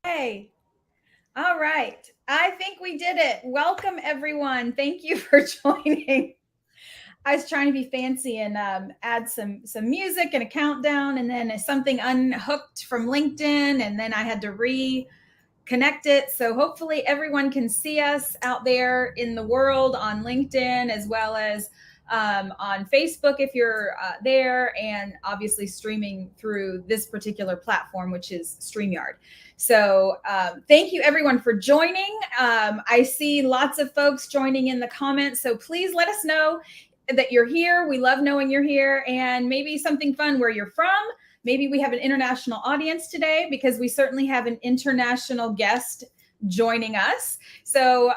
Hey, all right. I think we did it. Welcome, everyone. Thank you for joining. I was trying to be fancy and add some music and a countdown, and then something unhooked from LinkedIn, and then I had to reconnect it. So hopefully, everyone can see us out there in the world on LinkedIn as well as on Facebook if you're there, and obviously streaming through this particular platform, which is StreamYard. So thank you everyone for joining. I see lots of folks joining in the comments, so please let us know that you're here. We love knowing you're here, and maybe something fun where you're from. Maybe we have an international audience today because we certainly have an international guest joining us. So,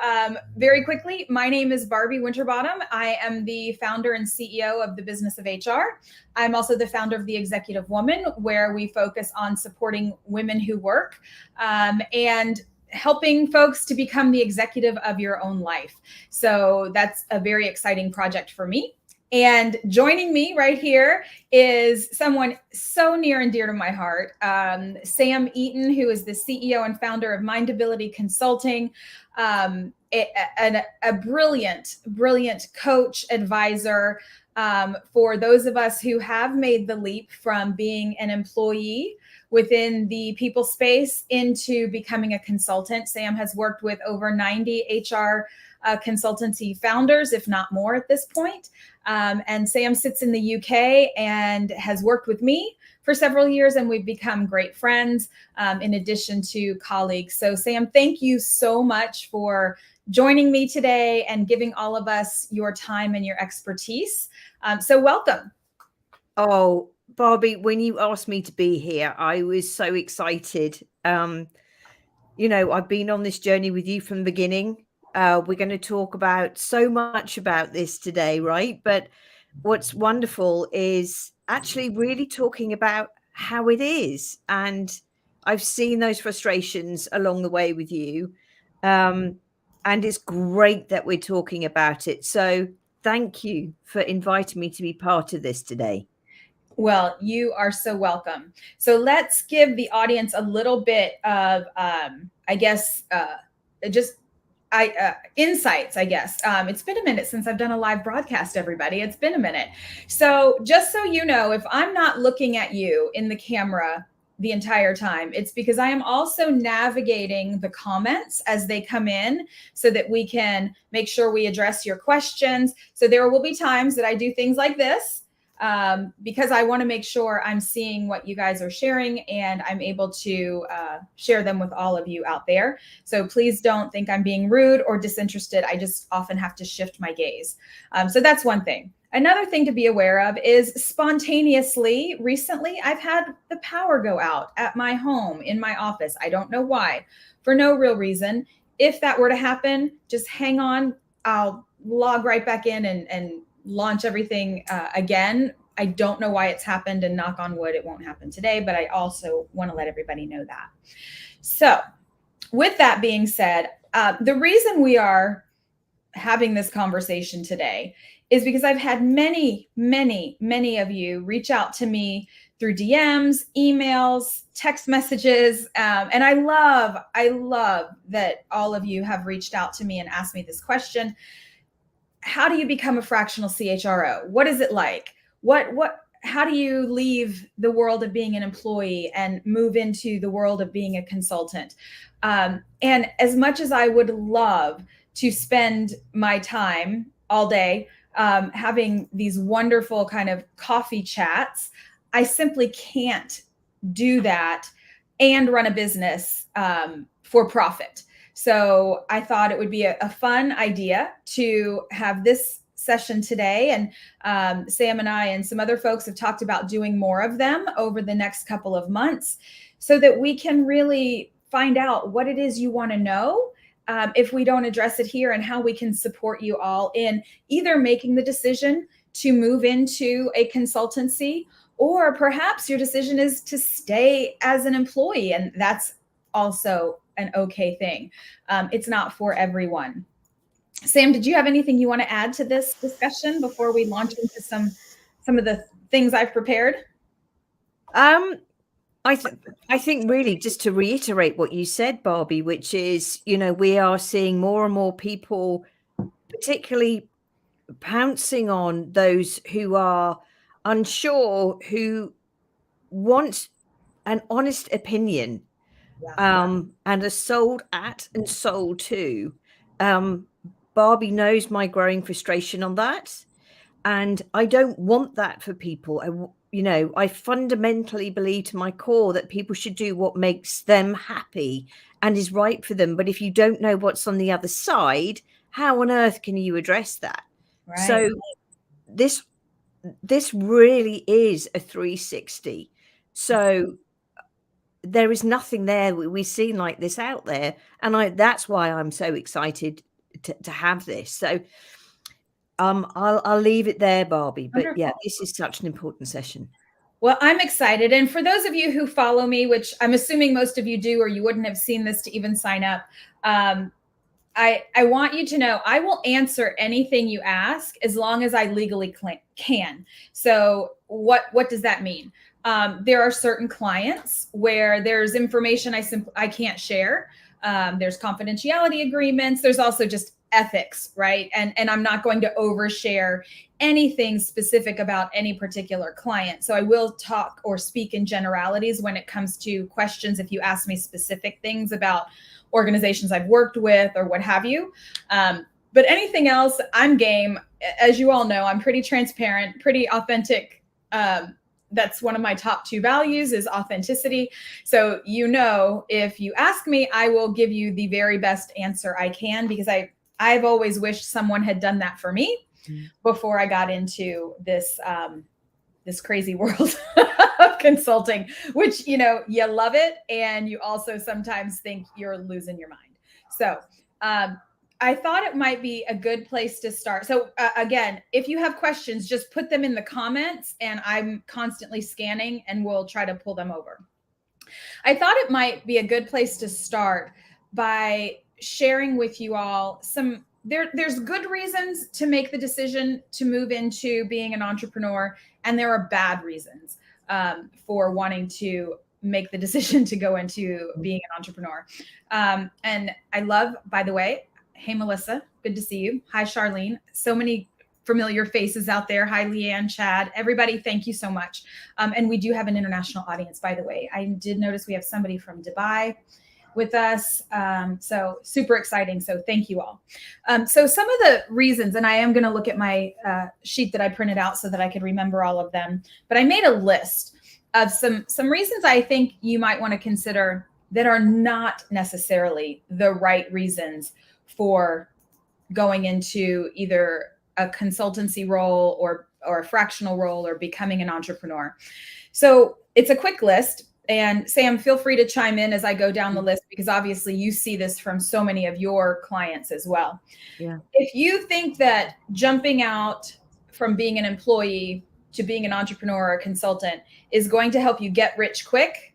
very quickly, my name is Barbie Winterbottom. I am the founder and CEO of the Business of HR. I'm also the founder of The Executive Woman, where we focus on supporting women who work and helping folks to become the executive of your own life. So that's a very exciting project for me. And joining me right here is someone so near and dear to my heart, Sam Eaton, who is the CEO and founder of Mindability Consulting, a brilliant, brilliant coach, advisor for those of us who have made the leap from being an employee within the people space into becoming a consultant. Sam has worked with over 90 HR consultancy founders, if not more at this point. And Sam sits in the UK and has worked with me for several years, and we've become great friends in addition to colleagues. So Sam, thank you so much for joining me today and giving all of us your time and your expertise. So welcome. Oh, Barbie, when you asked me to be here, I was so excited. I've been on this journey with you from the beginning. We're going to talk about so much about this today, right? But what's wonderful is actually really talking about how it is. And I've seen those frustrations along the way with you. And it's great that we're talking about it. So thank you for inviting me to be part of this today. Well, you are so welcome. So let's give the audience a little bit of, I guess, just insights, I guess. It's been a minute since I've done a live broadcast, everybody. It's been a minute. So just so you know, if I'm not looking at you in the camera the entire time, it's because I am also navigating the comments as they come in so that we can make sure we address your questions. So there will be times that I do things like this because I want to make sure I'm seeing what you guys are sharing and I'm able to share them with all of you out there. So please don't think I'm being rude or disinterested. I just often have to shift my gaze. So that's one thing. Another thing to be aware of is spontaneously, recently, I've had the power go out at my home, in my office. I don't know why, for no real reason. If that were to happen, just hang on. I'll log right back in and launch everything again. I don't know why it's happened, and knock on wood, it won't happen today, but I also want to let everybody know that. So, with that being said, the reason we are having this conversation today is because I've had many, many, many of you reach out to me through DMs, emails, text messages, and I love that all of you have reached out to me and asked me this question. How do you become a fractional CHRO? What is it like? How do you leave the world of being an employee and move into the world of being a consultant? And as much as I would love to spend my time all day having these wonderful kind of coffee chats, I simply can't do that and run a business for profit. So I thought it would be a fun idea to have this session today. And Sam and I and some other folks have talked about doing more of them over the next couple of months so that we can really find out what it is you want to know if we don't address it here, and how we can support you all in either making the decision to move into a consultancy, or perhaps your decision is to stay as an employee, and that's also an okay thing. It's not for everyone. Sam, did you have anything you want to add to this discussion before we launch into some of the things I've prepared? Um, I think really just to reiterate what you said, Barbie, which is, we are seeing more and more people, particularly pouncing on those who are unsure, who want an honest opinion, and are sold at and sold to. Barbie knows my growing frustration on that. And I don't want that for people. I fundamentally believe to my core that people should do what makes them happy and is right for them. But if you don't know what's on the other side, how on earth can you address that? Right. So this really is a 360. So there is nothing there we've seen like this out there. And that's why I'm so excited to have this. So I'll leave it there, Barbie. But Wonderful. yeah, this is such an important session. Well, I'm excited. And for those of you who follow me, which I'm assuming most of you do, or you wouldn't have seen this to even sign up, I want you to know I will answer anything you ask as long as I legally can. So what does that mean? There are certain clients where there's information I can't share. There's confidentiality agreements. There's also just ethics, right? And I'm not going to overshare anything specific about any particular client. So I will talk or speak in generalities when it comes to questions if you ask me specific things about organizations I've worked with or what have you. But anything else, I'm game. As you all know, I'm pretty transparent, pretty authentic. That's one of my top 2 values is authenticity. So, if you ask me, I will give you the very best answer I can, because I've always wished someone had done that for me before I got into this this crazy world of consulting, which, you love it. And you also sometimes think you're losing your mind. So I thought it might be a good place to start. So again, if you have questions, just put them in the comments and I'm constantly scanning and we'll try to pull them over. I thought it might be a good place to start by sharing with you all there's good reasons to make the decision to move into being an entrepreneur, and there are bad reasons for wanting to make the decision to go into being an entrepreneur. And I love, by the way, hey, Melissa, good to see you. Hi, Charlene. So many familiar faces out there. Hi, Leanne, Chad, everybody. Thank you so much. And we do have an international audience, by the way. I did notice we have somebody from Dubai with us. So super exciting. So thank you all. So some of the reasons, and I am going to look at my sheet that I printed out so that I could remember all of them, but I made a list of some reasons I think you might want to consider that are not necessarily the right reasons for going into either a consultancy role or a fractional role or becoming an entrepreneur. So it's a quick list. And Sam, feel free to chime in as I go down the list, because obviously you see this from so many of your clients as well. Yeah. If you think that jumping out from being an employee to being an entrepreneur or a consultant is going to help you get rich quick,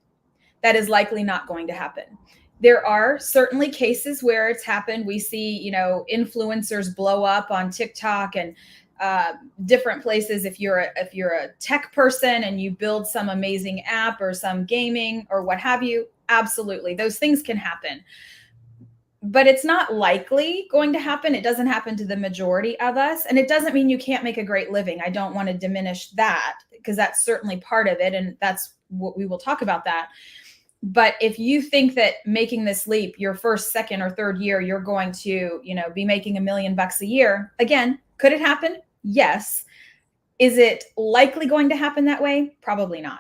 that is likely not going to happen. There are certainly cases where it's happened. We see, influencers blow up on TikTok and different places. If you're a tech person and you build some amazing app or some gaming or what have you, absolutely, those things can happen. But it's not likely going to happen. It doesn't happen to the majority of us. And it doesn't mean you can't make a great living. I don't want to diminish that, because that's certainly part of it. And that's what we will talk about that. But if you think that making this leap, your first, second, or third year, you're going to, be making $1 million a year, again, could it happen? Yes. Is it likely going to happen that way? Probably not.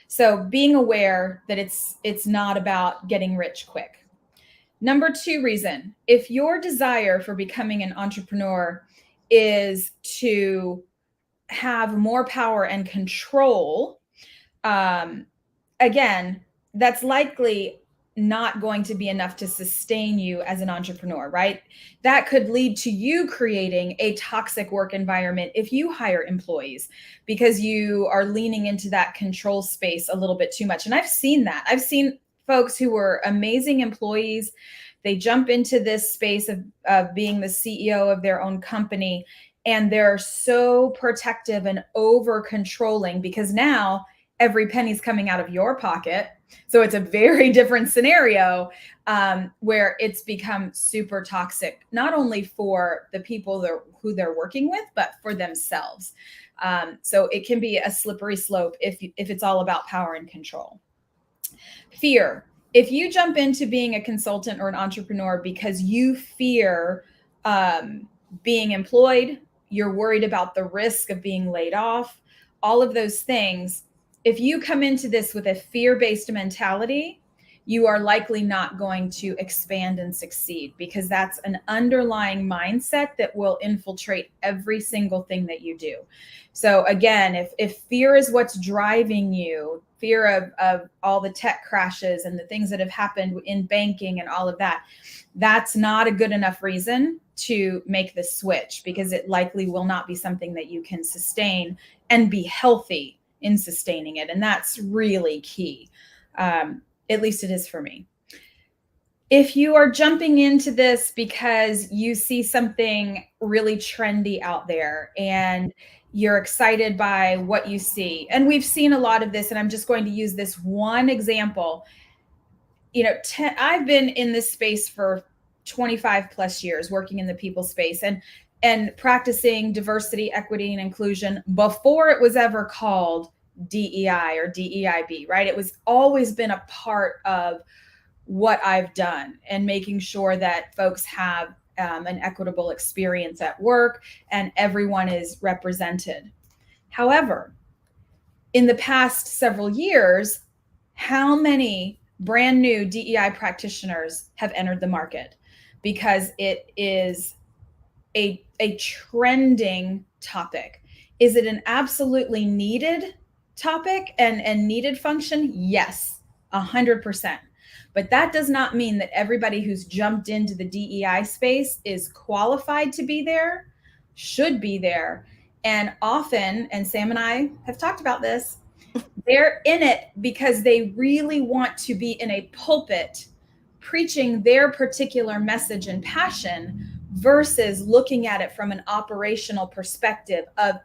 So being aware that it's not about getting rich quick. Number 2 reason, if your desire for becoming an entrepreneur is to have more power and control, again, that's likely not going to be enough to sustain you as an entrepreneur, right? That could lead to you creating a toxic work environment if you hire employees, because you are leaning into that control space a little bit too much. And I've seen that. I've seen folks who were amazing employees. They jump into this space of being the CEO of their own company, and they're so protective and over controlling because now every penny's coming out of your pocket. So it's a very different scenario, where it's become super toxic, not only for the people who they're working with, but for themselves. So it can be a slippery slope if it's all about power and control. Fear. If you jump into being a consultant or an entrepreneur because you fear being employed, you're worried about the risk of being laid off, all of those things, if you come into this with a fear-based mentality, you are likely not going to expand and succeed, because that's an underlying mindset that will infiltrate every single thing that you do. So again, if fear is what's driving you, fear of all the tech crashes and the things that have happened in banking and all of that, that's not a good enough reason to make the switch, because it likely will not be something that you can sustain and be healthy in sustaining it. And that's really key. At least it is for me. If you are jumping into this because you see something really trendy out there and you're excited by what you see, and we've seen a lot of this, and I'm just going to use this one example. I've been in this space for 25 plus years, working in the people space and practicing diversity, equity, and inclusion before it was ever called DEI or DEIB, right? It was always been a part of what I've done, and making sure that folks have an equitable experience at work and everyone is represented. However, in the past several years, how many brand new DEI practitioners have entered the market? Because it is a trending topic. Is it an absolutely needed topic and needed function? Yes, 100%. But that does not mean that everybody who's jumped into the DEI space is qualified to be there, should be there. And often, and Sam and I have talked about this, they're in it because they really want to be in a pulpit preaching their particular message and passion, versus looking at it from an operational perspective of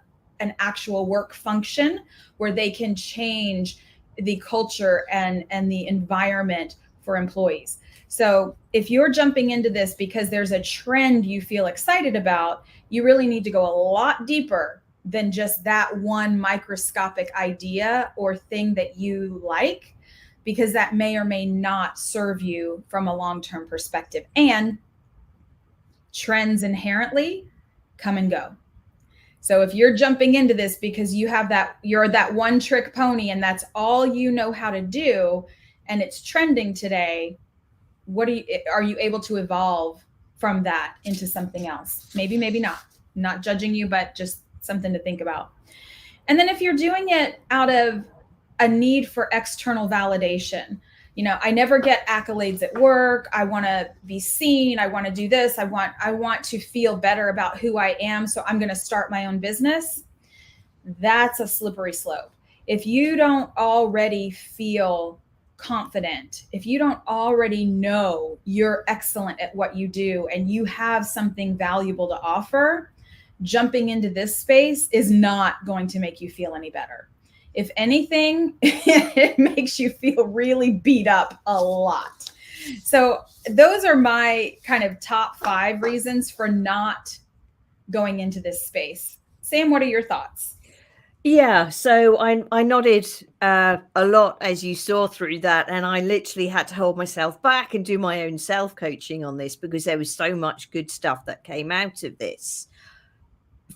an actual work function where they can change the culture and the environment for employees. So if you're jumping into this because there's a trend you feel excited about, you really need to go a lot deeper than just that one microscopic idea or thing that you like, because that may or may not serve you from a long-term perspective. And trends inherently come and go. So if you're jumping into this because you're that one trick pony and that's all you know how to do, and it's trending today, are you able to evolve from that into something else? Maybe not. Not judging you, but just something to think about. And then if you're doing it out of a need for external validation, I never get accolades at work. I want to be seen. I want to do this. I want to feel better about who I am. So I'm going to start my own business. That's a slippery slope. If you don't already feel confident, if you don't already know you're excellent at what you do and you have something valuable to offer, jumping into this space is not going to make you feel any better. If anything, it makes you feel really beat up a lot. So those are my kind of top 5 reasons for not going into this space. Sam, what are your thoughts? Yeah, so I nodded a lot as you saw through that, and I literally had to hold myself back and do my own self-coaching on this because there was so much good stuff that came out of this.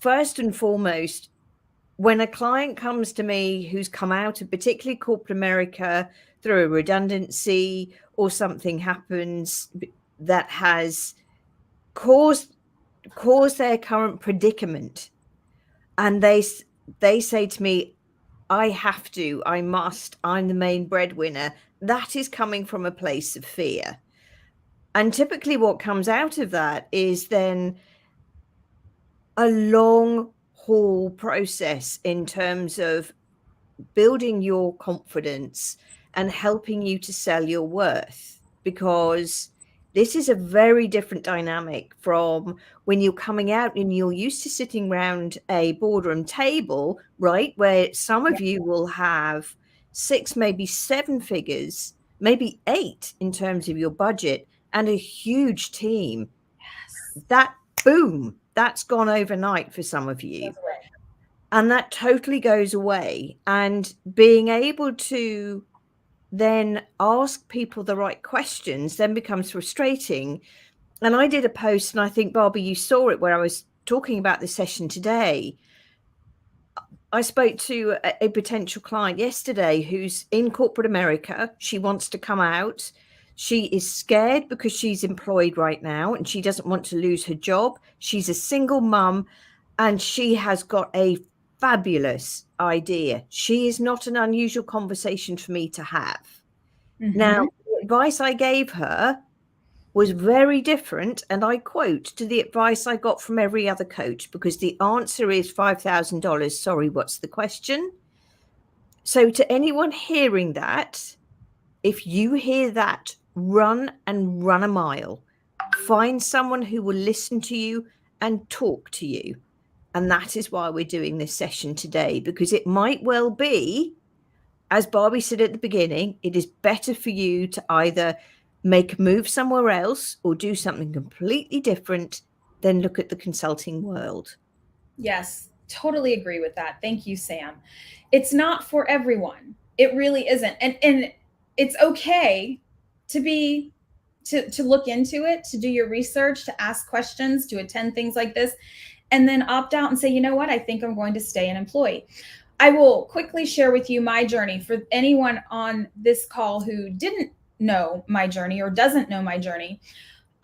First and foremost, when a client comes to me who's come out of particularly corporate America through a redundancy or something happens that has caused their current predicament, and they say to me, I must, I'm the main breadwinner, that is coming from a place of fear. And typically what comes out of that is then a long haul process in terms of building your confidence and helping you to sell your worth, because this is a very different dynamic from when you're coming out and you're used to sitting around a boardroom table, right? Where some of you will have 6, maybe 7 figures, maybe 8 in terms of your budget, and a huge team, Yes. that boom, that's gone overnight for some of you. Goes away. And that totally goes away. And being able to then ask people the right questions then becomes frustrating. And I did a post, and I think, Barbie, you saw it, where I was talking about this session today. I spoke to a potential client yesterday who's in corporate America. She wants to come out. She is scared because she's employed right now and she doesn't want to lose her job. She's a single mum and she has got a fabulous idea. She is not an unusual conversation for me to have. Now, the advice I gave her was very different, and I quote, to the advice I got from every other coach, because the answer is $5,000. Sorry, what's the question? So to anyone hearing that, if you hear that, run and run a mile. Find someone who will listen to you and talk to you. And that is why we're doing this session today, because it might well be, as Barbie said at the beginning, it is better for you to either make a move somewhere else or do something completely different than look at the consulting world. Yes, totally agree with that. Thank you, Sam. It's not for everyone. It really isn't. And it's okay to be to look into it, to do your research, to ask questions, to attend things like this, and then opt out and say, you know what, I think I'm going to stay an employee. I will quickly share with you my journey for anyone on this call who didn't know my journey or doesn't know my journey.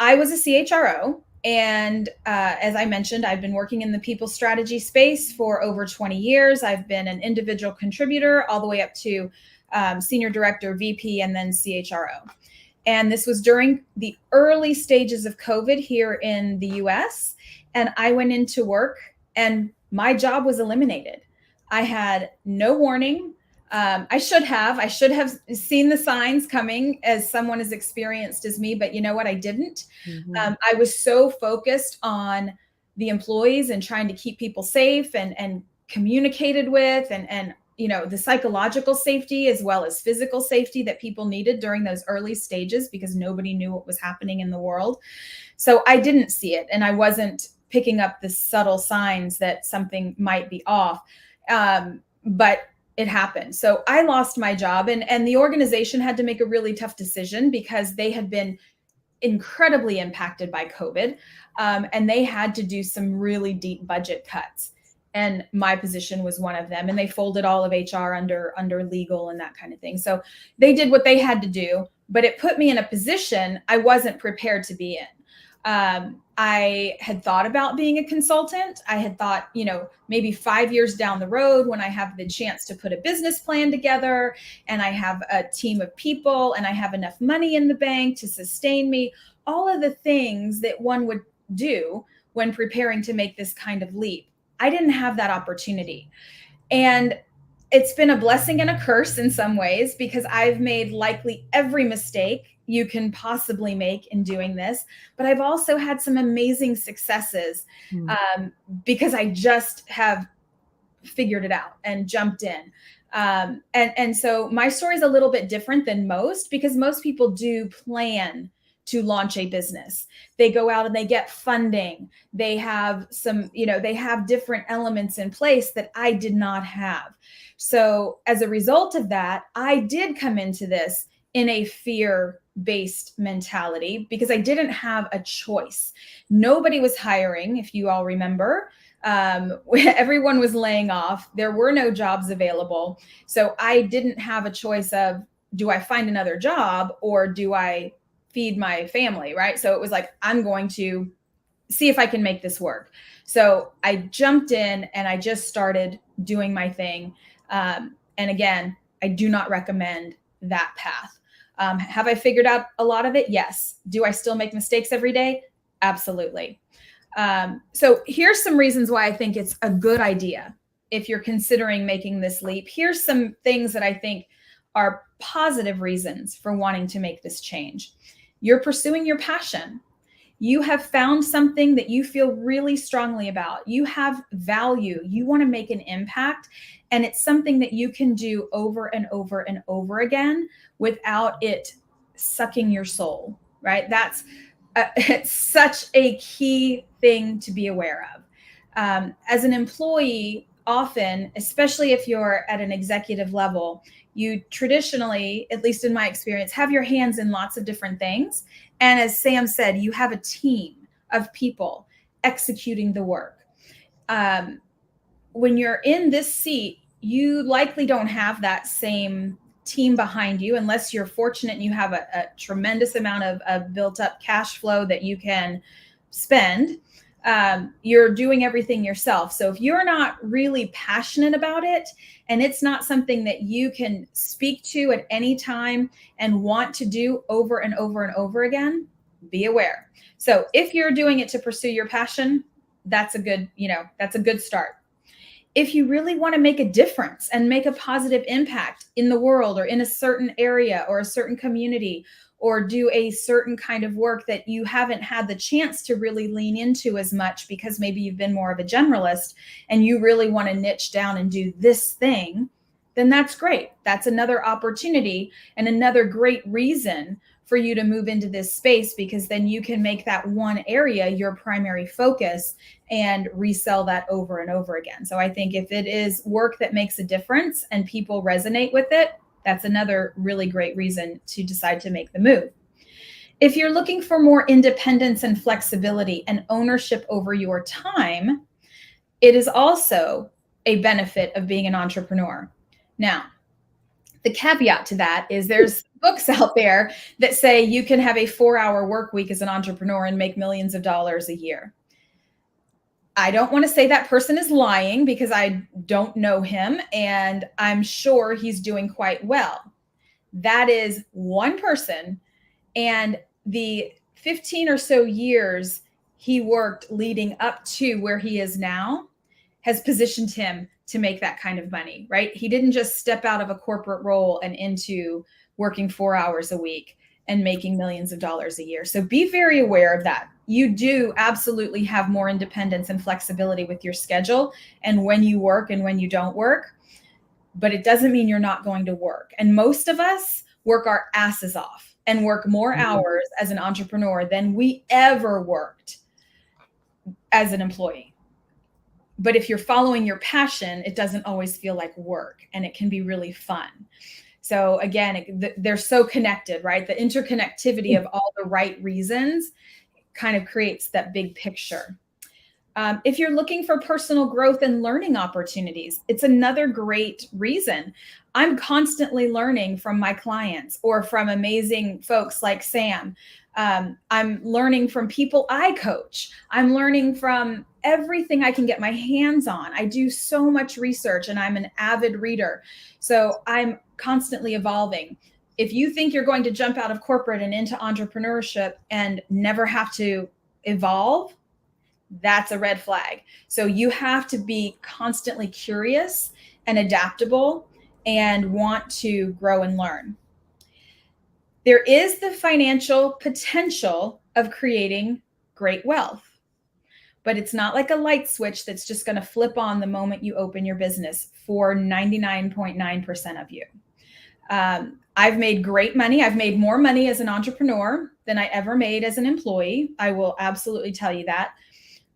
I was a CHRO. And as I mentioned, I've been working in the people strategy space for over 20 years. I've been an individual contributor all the way up to senior director, VP, and then CHRO. And this was during the early stages of COVID here in the US. And I went into work and my job was eliminated. I had no warning. I should have seen the signs coming as someone as experienced as me, but you know what? I didn't. I was so focused on the employees and trying to keep people safe and communicated with and you know, the psychological safety as well as physical safety that people needed during those early stages because nobody knew what was happening in the world. So I didn't see it and I wasn't picking up the subtle signs that something might be off. But it happened. So I lost my job and the organization had to make a really tough decision because they had been incredibly impacted by COVID. And they had to do some really deep budget cuts. And my position was one of them. And they folded all of HR under legal and that kind of thing. So they did what they had to do, but it put me in a position I wasn't prepared to be in. I had thought about being a consultant. I had thought, you know, maybe 5 years down the road when I have the chance to put a business plan together and I have a team of people and I have enough money in the bank to sustain me, all of the things that one would do when preparing to make this kind of leap. I didn't have that opportunity. And it's been a blessing and a curse in some ways because I've made likely every mistake you can possibly make in doing this. But I've also had some amazing successes because I just have figured it out and jumped in. And so my story is a little bit different than most because most people do plan to launch a business. They go out and they get funding. They have some, you know, they have different elements in place that I did not have. So as a result of that, I did come into this in a fear-based mentality because I didn't have a choice. Nobody was hiring, if you all remember. Everyone was laying off. There were no jobs available. So I didn't have a choice of, do I find another job or do I feed my family, right? So it was like, I'm going to see if I can make this work. So I jumped in and I just started doing my thing. And again, I do not recommend that path. Have I figured out a lot of it? Yes. Do I still make mistakes every day? Absolutely. So here's some reasons why I think it's a good idea if you're considering making this leap. Here's some things that I think are positive reasons for wanting to make this change. You're pursuing your passion. You have found something that you feel really strongly about. You have value. You want to make an impact. And it's something that you can do over and over and over again without it sucking your soul, right? That's it's such a key thing to be aware of. As an employee, often, especially if you're at an executive level, you traditionally, at least in my experience, have your hands in lots of different things. And as Sam said, you have a team of people executing the work. When you're in this seat, you likely don't have that same team behind you unless you're fortunate and you have a tremendous amount of built up cash flow that you can spend. You're doing everything yourself. So if you're not really passionate about it and it's not something that you can speak to at any time and want to do over and over and over again, be aware. So if you're doing it to pursue your passion, that's a good, that's a good start. If you really want to make a difference and make a positive impact in the world or in a certain area or a certain community, or do a certain kind of work that you haven't had the chance to really lean into as much because maybe you've been more of a generalist and you really want to niche down and do this thing, then that's great. That's another opportunity and another great reason for you to move into this space, because then you can make that one area your primary focus and resell that over and over again. So I think if it is work that makes a difference and people resonate with it, that's another really great reason to decide to make the move. If you're looking for more independence and flexibility and ownership over your time, it is also a benefit of being an entrepreneur. Now, the caveat to that is there's books out there that say you can have a 4-hour work week as an entrepreneur and make millions of dollars a year. I don't want to say that person is lying because I don't know him and I'm sure he's doing quite well. That is one person, and the 15 or so years he worked leading up to where he is now has positioned him to make that kind of money, right? He didn't just step out of a corporate role and into working 4 hours a week and making millions of dollars a year. So be very aware of that. You do absolutely have more independence and flexibility with your schedule and when you work and when you don't work, but it doesn't mean you're not going to work. And most of us work our asses off and work more hours as an entrepreneur than we ever worked as an employee. But if you're following your passion, it doesn't always feel like work and it can be really fun. So again, they're so connected, right? The interconnectivity of all the right reasons kind of creates that big picture. If you're looking for personal growth and learning opportunities, it's another great reason. I'm constantly learning from my clients or from amazing folks like Sam. I'm learning from people I coach. I'm learning from everything I can get my hands on. I do so much research and I'm an avid reader. So I'm constantly evolving. If you think you're going to jump out of corporate and into entrepreneurship and never have to evolve, that's a red flag. So you have to be constantly curious and adaptable and want to grow and learn. There is the financial potential of creating great wealth, but it's not like a light switch that's just going to flip on the moment you open your business for 99.9% of you. I've made great money. I've made more money as an entrepreneur than I ever made as an employee. I will absolutely tell you that.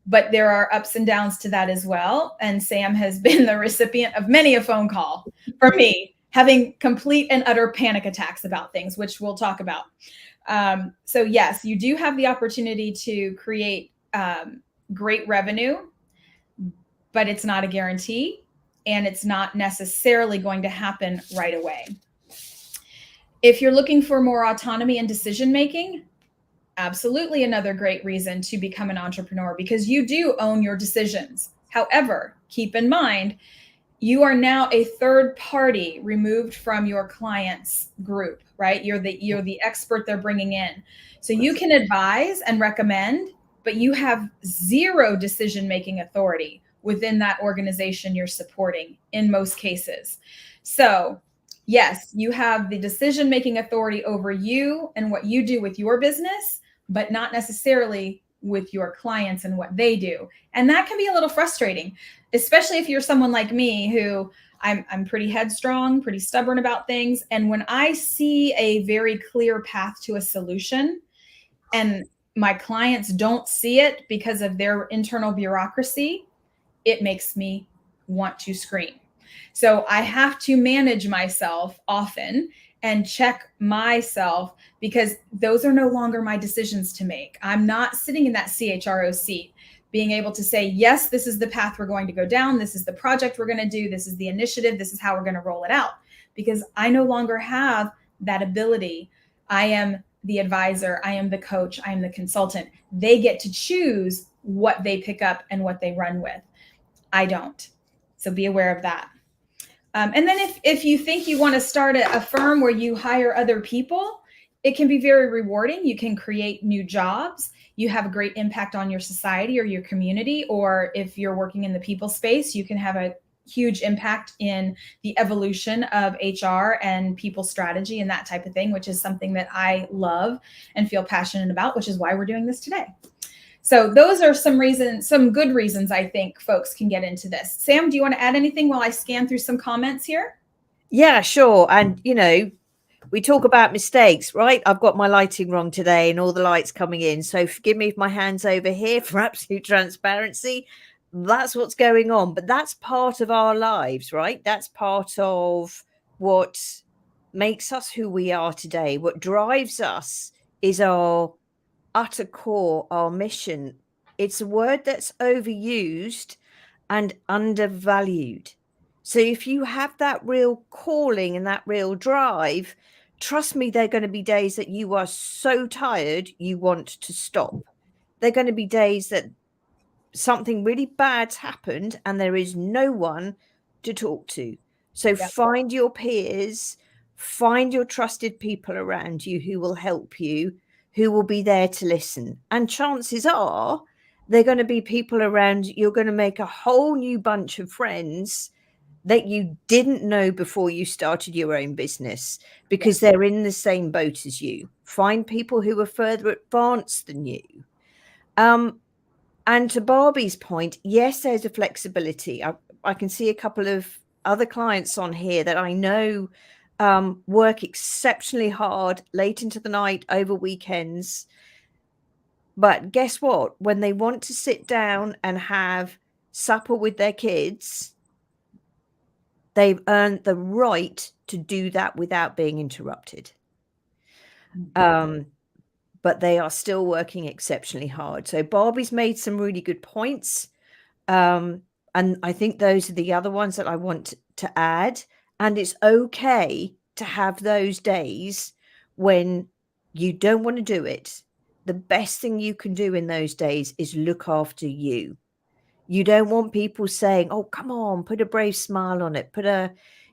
But there are ups and downs to that as well. And Sam has been the recipient of many a phone call from me, having complete and utter panic attacks about things, which we'll talk about. So yes, you do have the opportunity to create great revenue, but it's not a guarantee and it's not necessarily going to happen right away. If you're looking for more autonomy and decision-making, absolutely another great reason to become an entrepreneur, because you do own your decisions. However, keep in mind, you are now a third party removed from your client's group, right? You're the expert they're bringing in. So you can advise and recommend, but you have zero decision-making authority within that organization you're supporting in most cases. So yes, you have the decision-making authority over you and what you do with your business, but not necessarily with your clients and what they do. And that can be a little frustrating, especially if you're someone like me who I'm pretty headstrong, pretty stubborn about things. And when I see a very clear path to a solution and my clients don't see it because of their internal bureaucracy, it makes me want to scream. So I have to manage myself often and check myself, because those are no longer my decisions to make. I'm not sitting in that CHRO seat being able to say, yes, this is the path we're going to go down. This is the project we're going to do. This is the initiative. This is how we're going to roll it out, because I no longer have that ability. I am the advisor. I am the coach. I am the consultant. They get to choose what they pick up and what they run with. I don't. So be aware of that. And then if you think you want to start a firm where you hire other people, it can be very rewarding. You can create new jobs. You have a great impact on your society or your community. Or if you're working in the people space, you can have a huge impact in the evolution of HR and people strategy and that type of thing, which is something that I love and feel passionate about, which is why we're doing this today. So those are some reasons, some good reasons I think folks can get into this. Sam, do you want to add anything while I scan through some comments here? Yeah, sure. And, we talk about mistakes, right? I've got my lighting wrong today and all the lights coming in. So forgive me if my hand's over here for absolute transparency. That's what's going on. But that's part of our lives, right? That's part of what makes us who we are today. What drives us is our utter core, our mission. It's a word that's overused and undervalued. So if you have that real calling and that real drive, trust me, there are going to be days that you are so tired you want to stop. There are going to be days that something really bad's happened and there is no one to talk to. So find your peers, find your trusted people around you who will help you, who will be there to listen. And chances are they're going to be people around. You're going to make a whole new bunch of friends that you didn't know before you started your own business, because they're in the same boat as you. Find people who are further advanced than you. And to Barbie's point, yes, there's a flexibility. I can see a couple of other clients on here that I know work exceptionally hard late into the night, over weekends. But guess what? When they want to sit down and have supper with their kids, they've earned the right to do that without being interrupted. But they are still working exceptionally hard. So Barbie's made some really good points. And I think those are the other ones that I want to add. And it's okay to have those days when you don't want to do it. The best thing you can do in those days is look after you. You don't want people saying, oh, come on, put a brave smile on it.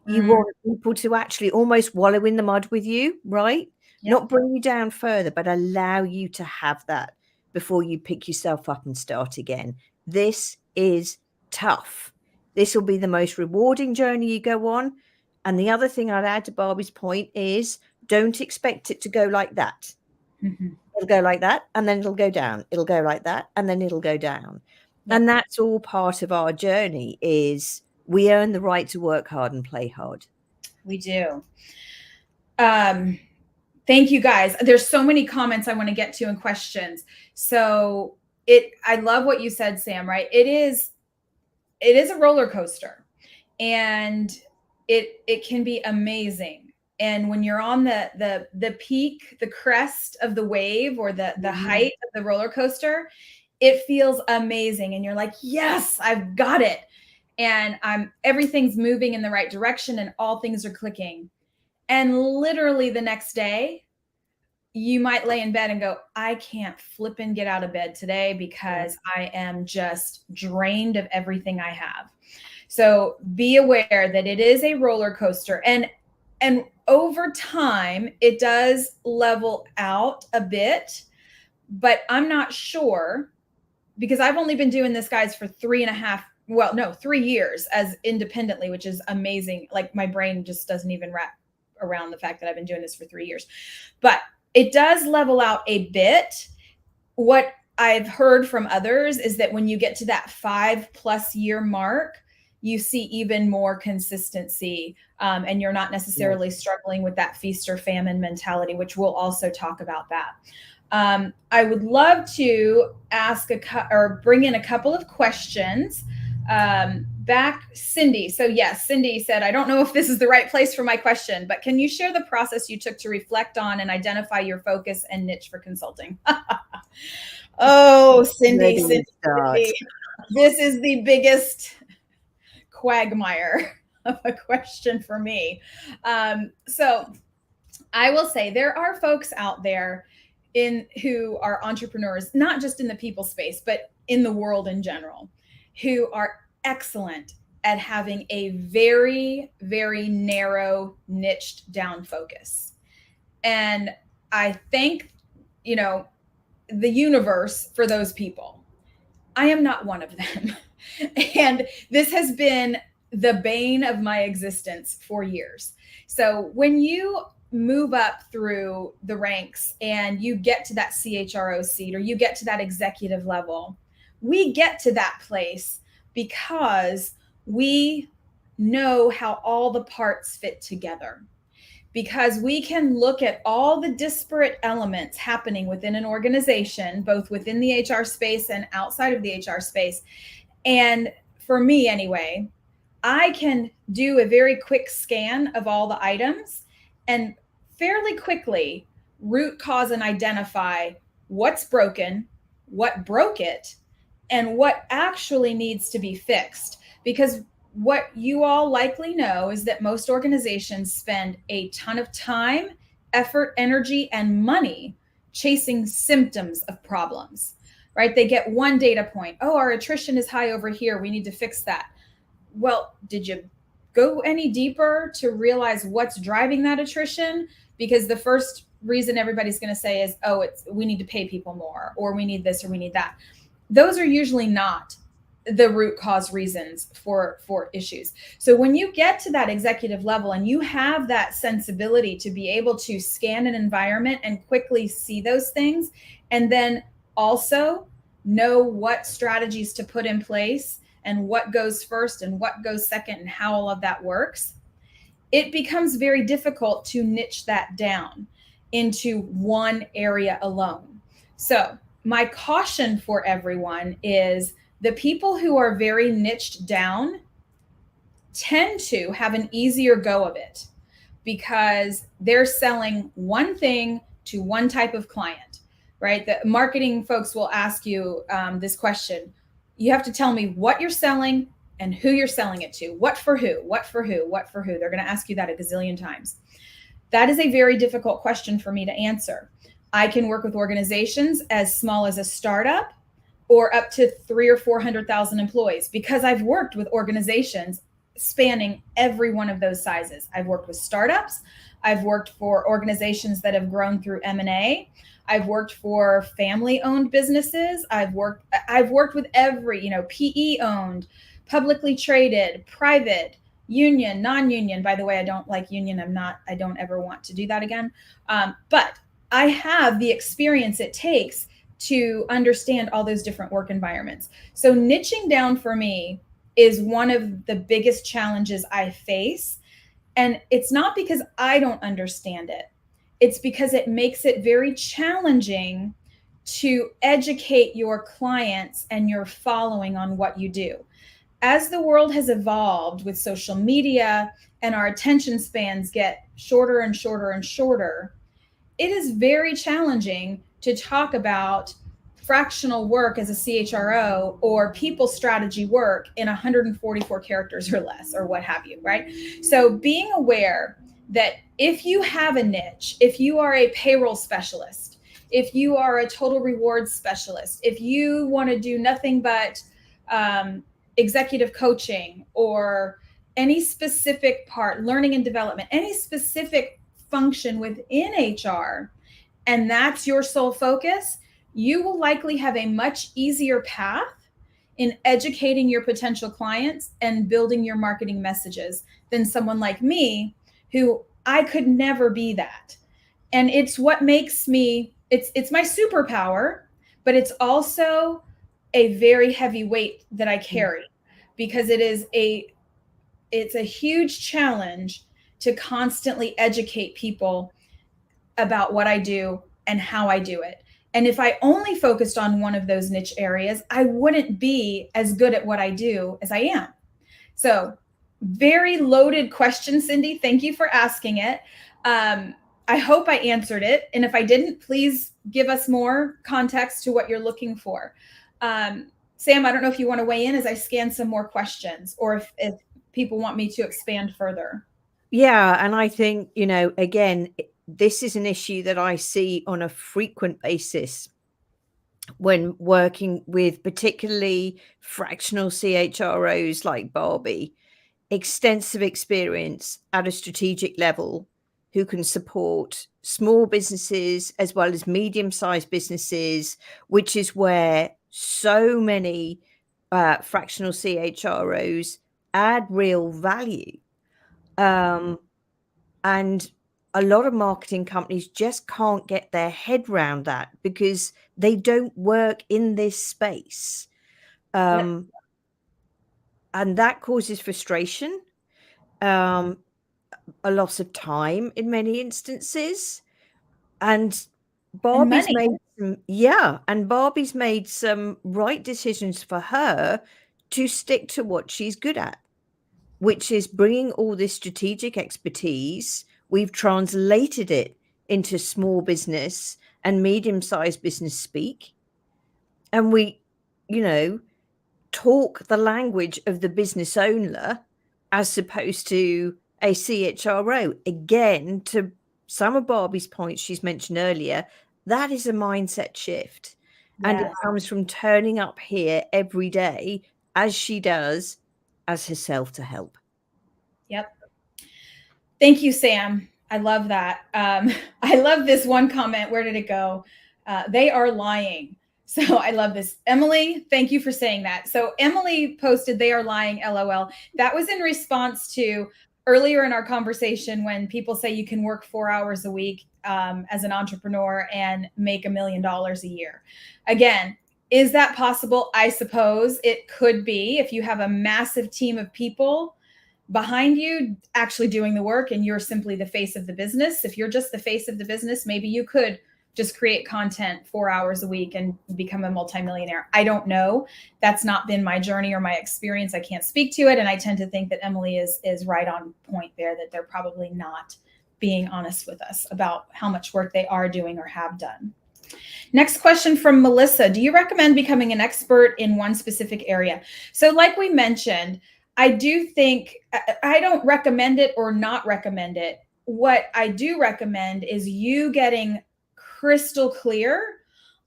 You want people to actually almost wallow in the mud with you, right? Not bring you down further, but allow you to have that before you pick yourself up and start again. This is tough. This will be the most rewarding journey you go on. And the other thing I'd add to Barbie's point is don't expect it to go like that. It'll go like that, and then it'll go down. It'll go like that, and then it'll go down. And that's all part of our journey. Is we earn the right to work hard and play hard. We do. Thank you guys. There's so many comments I want to get to and questions. So I love what you said, Sam, right? It is a roller coaster, and it can be amazing. And when you're on the peak, the crest of the wave, or the height of the roller coaster, it feels amazing. And you're like, yes, I've got it. And everything's moving in the right direction and all things are clicking. And literally the next day, you might lay in bed and go, I can't flip and get out of bed today because I am just drained of everything I have. So be aware that it is a roller coaster. And over time, it does level out a bit, but I'm not sure, because I've only been doing this, guys, for 3 years as independently, which is amazing. Like my brain just doesn't even wrap around the fact that I've been doing this for 3 years, but it does level out a bit. what I've heard from others is that when you get to that 5+ year mark, you see even more consistency, and you're not necessarily struggling with that feast or famine mentality, which we'll also talk about that. I would love to ask or bring in a couple of questions. Back, Cindy. So yes, Cindy said, I don't know if this is the right place for my question, but can you share the process you took to reflect on and identify your focus and niche for consulting? Oh, Cindy, Cindy, this is the biggest quagmire of a question for me. So I will say there are folks out there who are entrepreneurs, not just in the people space, but in the world in general, who are excellent at having a very, very narrow, niched down focus. And I thank, the universe for those people. I am not one of them. And this has been the bane of my existence for years. So when you move up through the ranks and you get to that CHRO seat or you get to that executive level, we get to that place because we know how all the parts fit together. Because we can look at all the disparate elements happening within an organization, both within the HR space and outside of the HR space. And for me anyway, I can do a very quick scan of all the items and fairly quickly root cause and identify what's broken, what broke it, and what actually needs to be fixed. Because what you all likely know is that most organizations spend a ton of time, effort, energy, and money chasing symptoms of problems, right? They get one data point. Oh, our attrition is high over here. We need to fix that. Well, did you go any deeper to realize what's driving that attrition? Because the first reason everybody's going to say is, oh, we need to pay people more, or we need this, or we need that. Those are usually not the root cause reasons for issues. So when you get to that executive level and you have that sensibility to be able to scan an environment and quickly see those things, and then also know what strategies to put in place and what goes first and what goes second and how all of that works, it becomes very difficult to niche that down into one area alone. So my caution for everyone is the people who are very niched down tend to have an easier go of it because they're selling one thing to one type of client, right? The marketing folks will ask you this question. You have to tell me what you're selling and who you're selling it to. What for who? What for who? What for who? They're going to ask you that a gazillion times. That is a very difficult question for me to answer. I can work with organizations as small as a startup or up to 300,000 or 400,000 employees because I've worked with organizations spanning every one of those sizes. I've worked with startups. I've worked for organizations that have grown through M&A. I've worked for family-owned businesses. I've worked with every, PE owned, publicly traded, private, union, non-union. By the way, I don't like union. I don't ever want to do that again. But I have the experience it takes to understand all those different work environments. So niching down for me is one of the biggest challenges I face. And it's not because I don't understand it. It's because it makes it very challenging to educate your clients and your following on what you do. As the world has evolved with social media and our attention spans get shorter and shorter and shorter, it is very challenging to talk about fractional work as a CHRO or people strategy work in 144 characters or less, or what have you, right? So being aware that if you have a niche, if you are a payroll specialist, if you are a total rewards specialist, if you want to do nothing but executive coaching or any specific part, learning and development, any specific function within HR, and that's your sole focus, you will likely have a much easier path in educating your potential clients and building your marketing messages than someone like me, who I could never be that. And it's what makes me, it's my superpower, but it's also a very heavy weight that I carry, because it's a huge challenge to constantly educate people about what I do and how I do it. And if I only focused on one of those niche areas, I wouldn't be as good at what I do as I am. So, very loaded question, Cindy. Thank you for asking it. I hope I answered it. And if I didn't, please give us more context to what you're looking for. Sam, I don't know if you want to weigh in as I scan some more questions, or if people want me to expand further. Yeah. And I think, again, this is an issue that I see on a frequent basis when working with particularly fractional CHROs like Barbie. Extensive experience at a strategic level, who can support small businesses as well as medium-sized businesses, which is where so many fractional CHROs add real value. And a lot of marketing companies just can't get their head around that because they don't work in this space. Yep. And that causes frustration, a loss of time in many instances. And And Barbie's money. made Barbie's made some right decisions for her to stick to what she's good at, which is bringing all this strategic expertise. We've translated it into small business and medium-sized business speak. And we, talk the language of the business owner as opposed to a CHRO. Again, to some of Barbie's points she's mentioned earlier, that is a mindset shift. And it Yes. comes from turning up here every day as she does as herself to help. Yep. Thank you, Sam. I love that. I love this one comment. Where did it go? They are lying. So I love this. Emily, thank you for saying that. So Emily posted, "They are lying, LOL." That was in response to earlier in our conversation when people say you can work 4 hours a week as an entrepreneur and make $1 million a year. Again, is that possible? I suppose it could be if you have a massive team of people behind you actually doing the work and you're simply the face of the business. If you're just the face of the business, maybe you could just create content 4 hours a week and become a multimillionaire. I don't know. That's not been my journey or my experience. I can't speak to it. And I tend to think that Emily is right on point there, that they're probably not being honest with us about how much work they are doing or have done. Next question from Melissa. Do you recommend becoming an expert in one specific area? So like we mentioned, I do think, I don't recommend it or not recommend it. What I do recommend is you getting crystal clear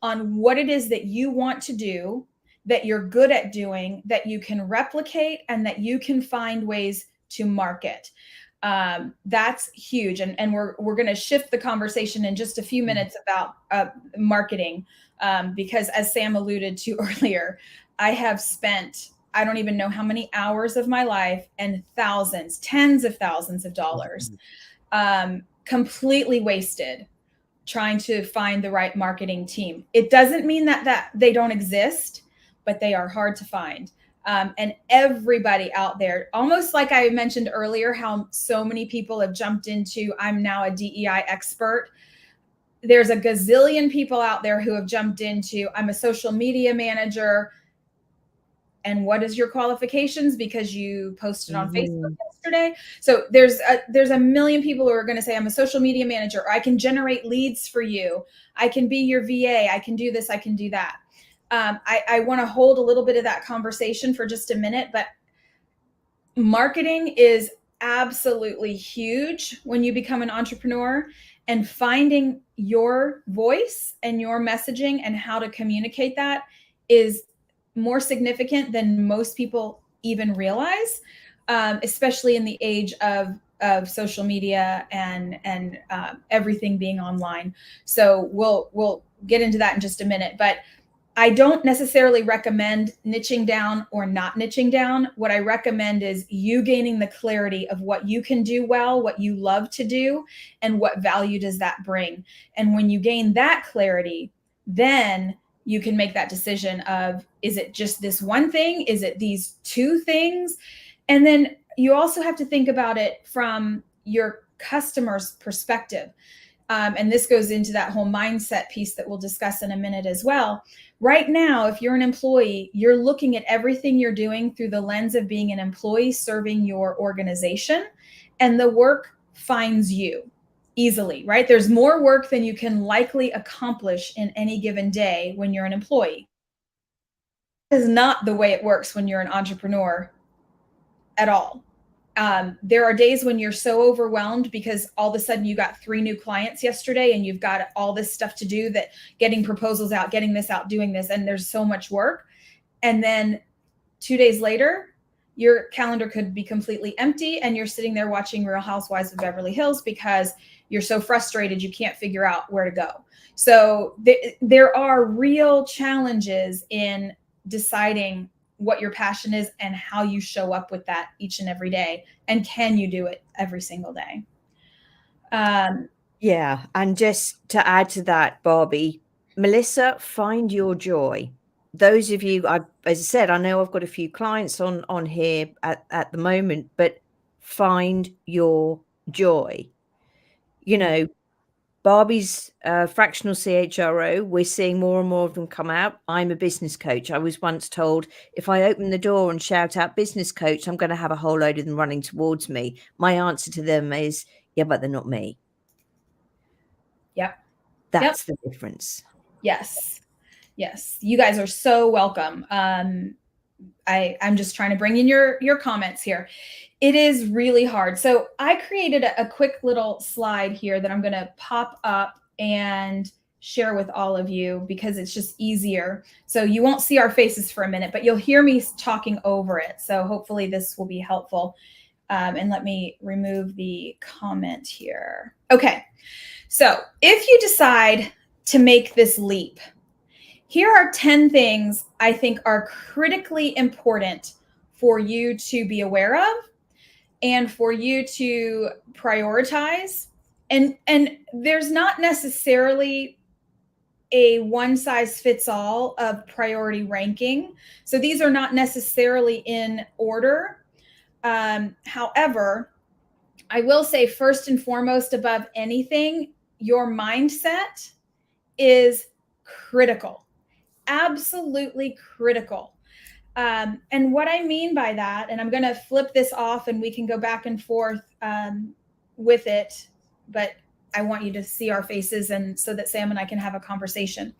on what it is that you want to do, that you're good at doing, that you can replicate, and that you can find ways to market. That's huge. And we're going to shift the conversation in just a few minutes about marketing, because as Sam alluded to earlier, I have spent, I don't even know how many hours of my life and thousands, tens of thousands of dollars completely wasted trying to find the right marketing team. It doesn't mean that they don't exist, but they are hard to find. And everybody out there, almost like I mentioned earlier, how so many people have jumped into, I'm now a DEI expert. There's a gazillion people out there who have jumped into, I'm a social media manager. And what is your qualifications? Because you posted on Facebook yesterday. So there's a million people who are going to say, I'm a social media manager, or I can generate leads for you. I can be your VA. I can do this. I can do that. I want to hold a little bit of that conversation for just a minute, but marketing is absolutely huge when you become an entrepreneur, and finding your voice and your messaging and how to communicate that is more significant than most people even realize, especially in the age of social media and everything being online. So we'll get into that in just a minute, but I don't necessarily recommend niching down or not niching down. What I recommend is you gaining the clarity of what you can do well, what you love to do, and what value does that bring. And when you gain that clarity, then you can make that decision of, is it just this one thing? Is it these two things? And then you also have to think about it from your customer's perspective. And this goes into that whole mindset piece that we'll discuss in a minute as well. Right now, if you're an employee, you're looking at everything you're doing through the lens of being an employee serving your organization, and the work finds you easily, right? There's more work than you can likely accomplish in any given day when you're an employee. That is not the way it works when you're an entrepreneur at all. There are days when you're so overwhelmed because all of a sudden you got 3 new clients yesterday and you've got all this stuff to do, that getting proposals out, getting this out, doing this, and there's so much work. And then 2 days later, your calendar could be completely empty and you're sitting there watching Real Housewives of Beverly Hills because you're so frustrated you can't figure out where to go. So there are real challenges in deciding what your passion is and how you show up with that each and every day. And can you do it every single day? Yeah. And just to add to that, Barbie, Melissa, find your joy. Those of you, as I said, I know I've got a few clients on here at the moment, but find your joy. You know, Barbie's fractional CHRO, we're seeing more and more of them come out. I'm a business coach. I was once told, if I open the door and shout out business coach, I'm going to have a whole load of them running towards me. My answer to them is, yeah, but they're not me. Yep. That's the difference. Yes. Yes. You guys are so welcome. I'm just trying to bring in your comments here. It is really hard. So I created a quick little slide here that I'm going to pop up and share with all of you because it's just easier. So you won't see our faces for a minute, but you'll hear me talking over it. So hopefully this will be helpful. And let me remove the comment here. Okay. So if you decide to make this leap, here are 10 things I think are critically important for you to be aware of and for you to prioritize. And there's not necessarily a one size fits all of priority ranking. So these are not necessarily in order. However, I will say first and foremost, above anything, your mindset is critical. Absolutely critical. And what I mean by that, and I'm going to flip this off and we can go back and forth with it, but I want you to see our faces and so that Sam and I can have a conversation.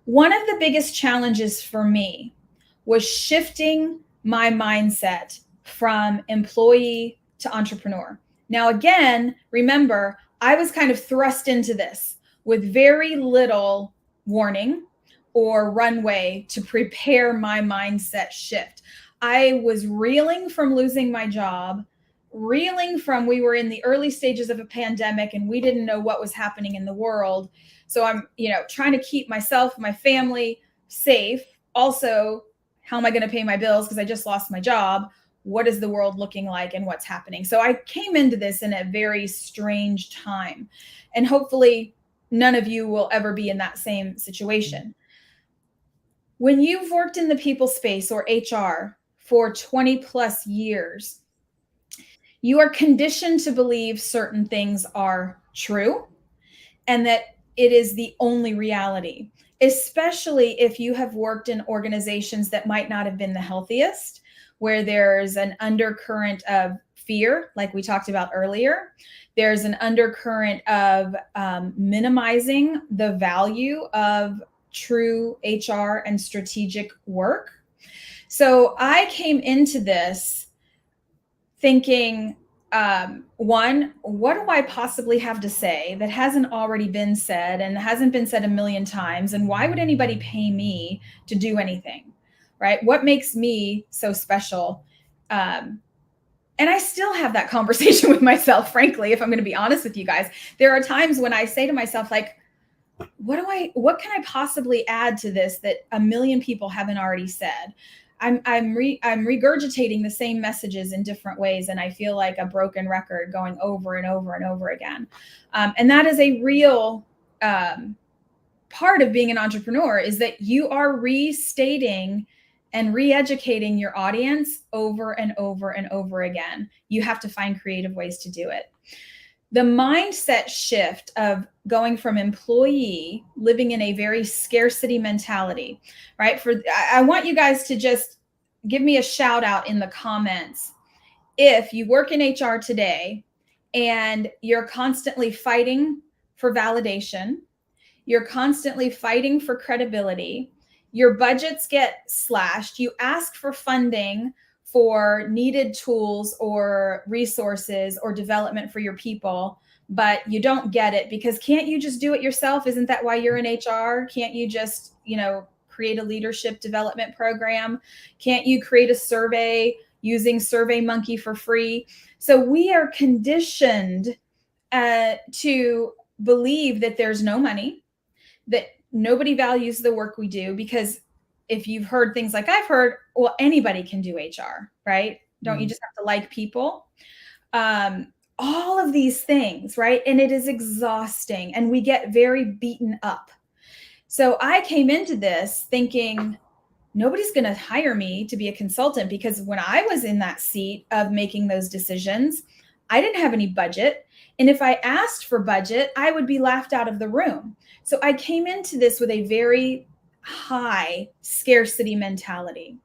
One of the biggest challenges for me was shifting my mindset from employee to entrepreneur. Now, again, remember, I was kind of thrust into this with very little warning or runway to prepare my mindset shift. I was reeling from losing my job, reeling from, we were in the early stages of a pandemic and we didn't know what was happening in the world. So I'm, trying to keep myself, my family safe. Also, how am I going to pay my bills? Because I just lost my job. What is the world looking like and what's happening? So I came into this in a very strange time. And hopefully none of you will ever be in that same situation. When you've worked in the people space or HR for 20 plus years, you are conditioned to believe certain things are true and that it is the only reality, especially if you have worked in organizations that might not have been the healthiest, where there's an undercurrent of fear, like we talked about earlier. There's an undercurrent of minimizing the value of true HR and strategic work. So I came into this thinking, one, what do I possibly have to say that hasn't already been said and hasn't been said a million times? And why would anybody pay me to do anything, right? What makes me so special? And I still have that conversation with myself, frankly, if I'm going to be honest with you guys. There are times when I say to myself, like, what can I possibly add to this that a million people haven't already said? I'm regurgitating the same messages in different ways, and I feel like a broken record going over and over and over again. And that is a real part of being an entrepreneur is that you are restating and re-educating your audience over and over and over again. You have to find creative ways to do it. The mindset shift of going from employee, living in a very scarcity mentality, right? I want you guys to just give me a shout out in the comments if you work in HR today and you're constantly fighting for validation, you're constantly fighting for credibility, your budgets get slashed, you ask for funding for needed tools or resources or development for your people, but you don't get it because can't you just do it yourself? Isn't that why you're in HR? Can't you just, create a leadership development program? Can't you create a survey using SurveyMonkey for free? So we are conditioned to believe that there's no money, that nobody values the work we do, because if you've heard things like I've heard, well, anybody can do HR, right? Don't you just have to like people? All of these things, right? And it is exhausting and we get very beaten up. So I came into this thinking nobody's going to hire me to be a consultant, because when I was in that seat of making those decisions, I didn't have any budget. And if I asked for budget, I would be laughed out of the room. So I came into this with a very high scarcity mentality.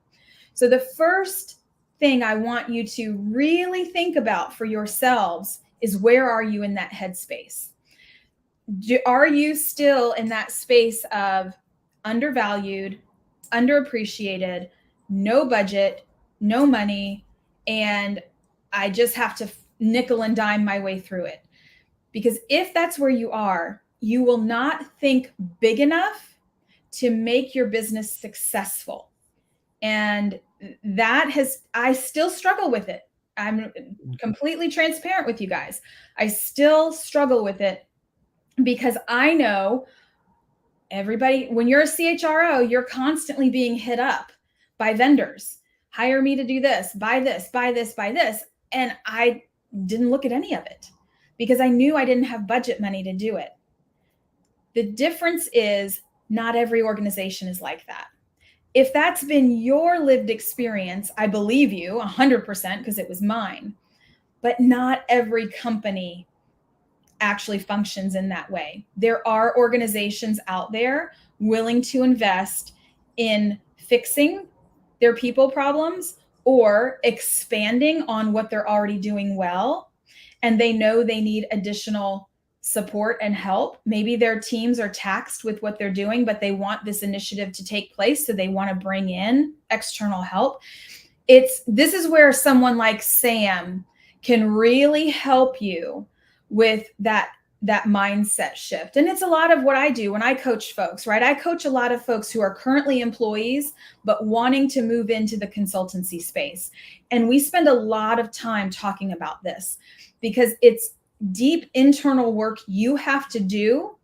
So the first thing I want you to really think about for yourselves is, where are you in that headspace? Are you still in that space of undervalued, underappreciated, no budget, no money, and I just have to nickel and dime my way through it? Because if that's where you are, you will not think big enough to make your business successful. And I still struggle with it. I'm completely transparent with you guys. I still struggle with it because I know everybody, when you're a CHRO, you're constantly being hit up by vendors. Hire me to do this, buy this, buy this, buy this. And I didn't look at any of it because I knew I didn't have budget money to do it. The difference is not every organization is like that. If that's been your lived experience, I believe you 100% because it was mine, but not every company actually functions in that way. There are organizations out there willing to invest in fixing their people problems or expanding on what they're already doing well. And they know they need additional support and help. Maybe their teams are taxed with what they're doing, but they want this initiative to take place. So they want to bring in external help. This is where someone like Sam can really help you with that mindset shift. And it's a lot of what I do when I coach folks, right? I coach a lot of folks who are currently employees, but wanting to move into the consultancy space. And we spend a lot of time talking about this because it's deep internal work you have to do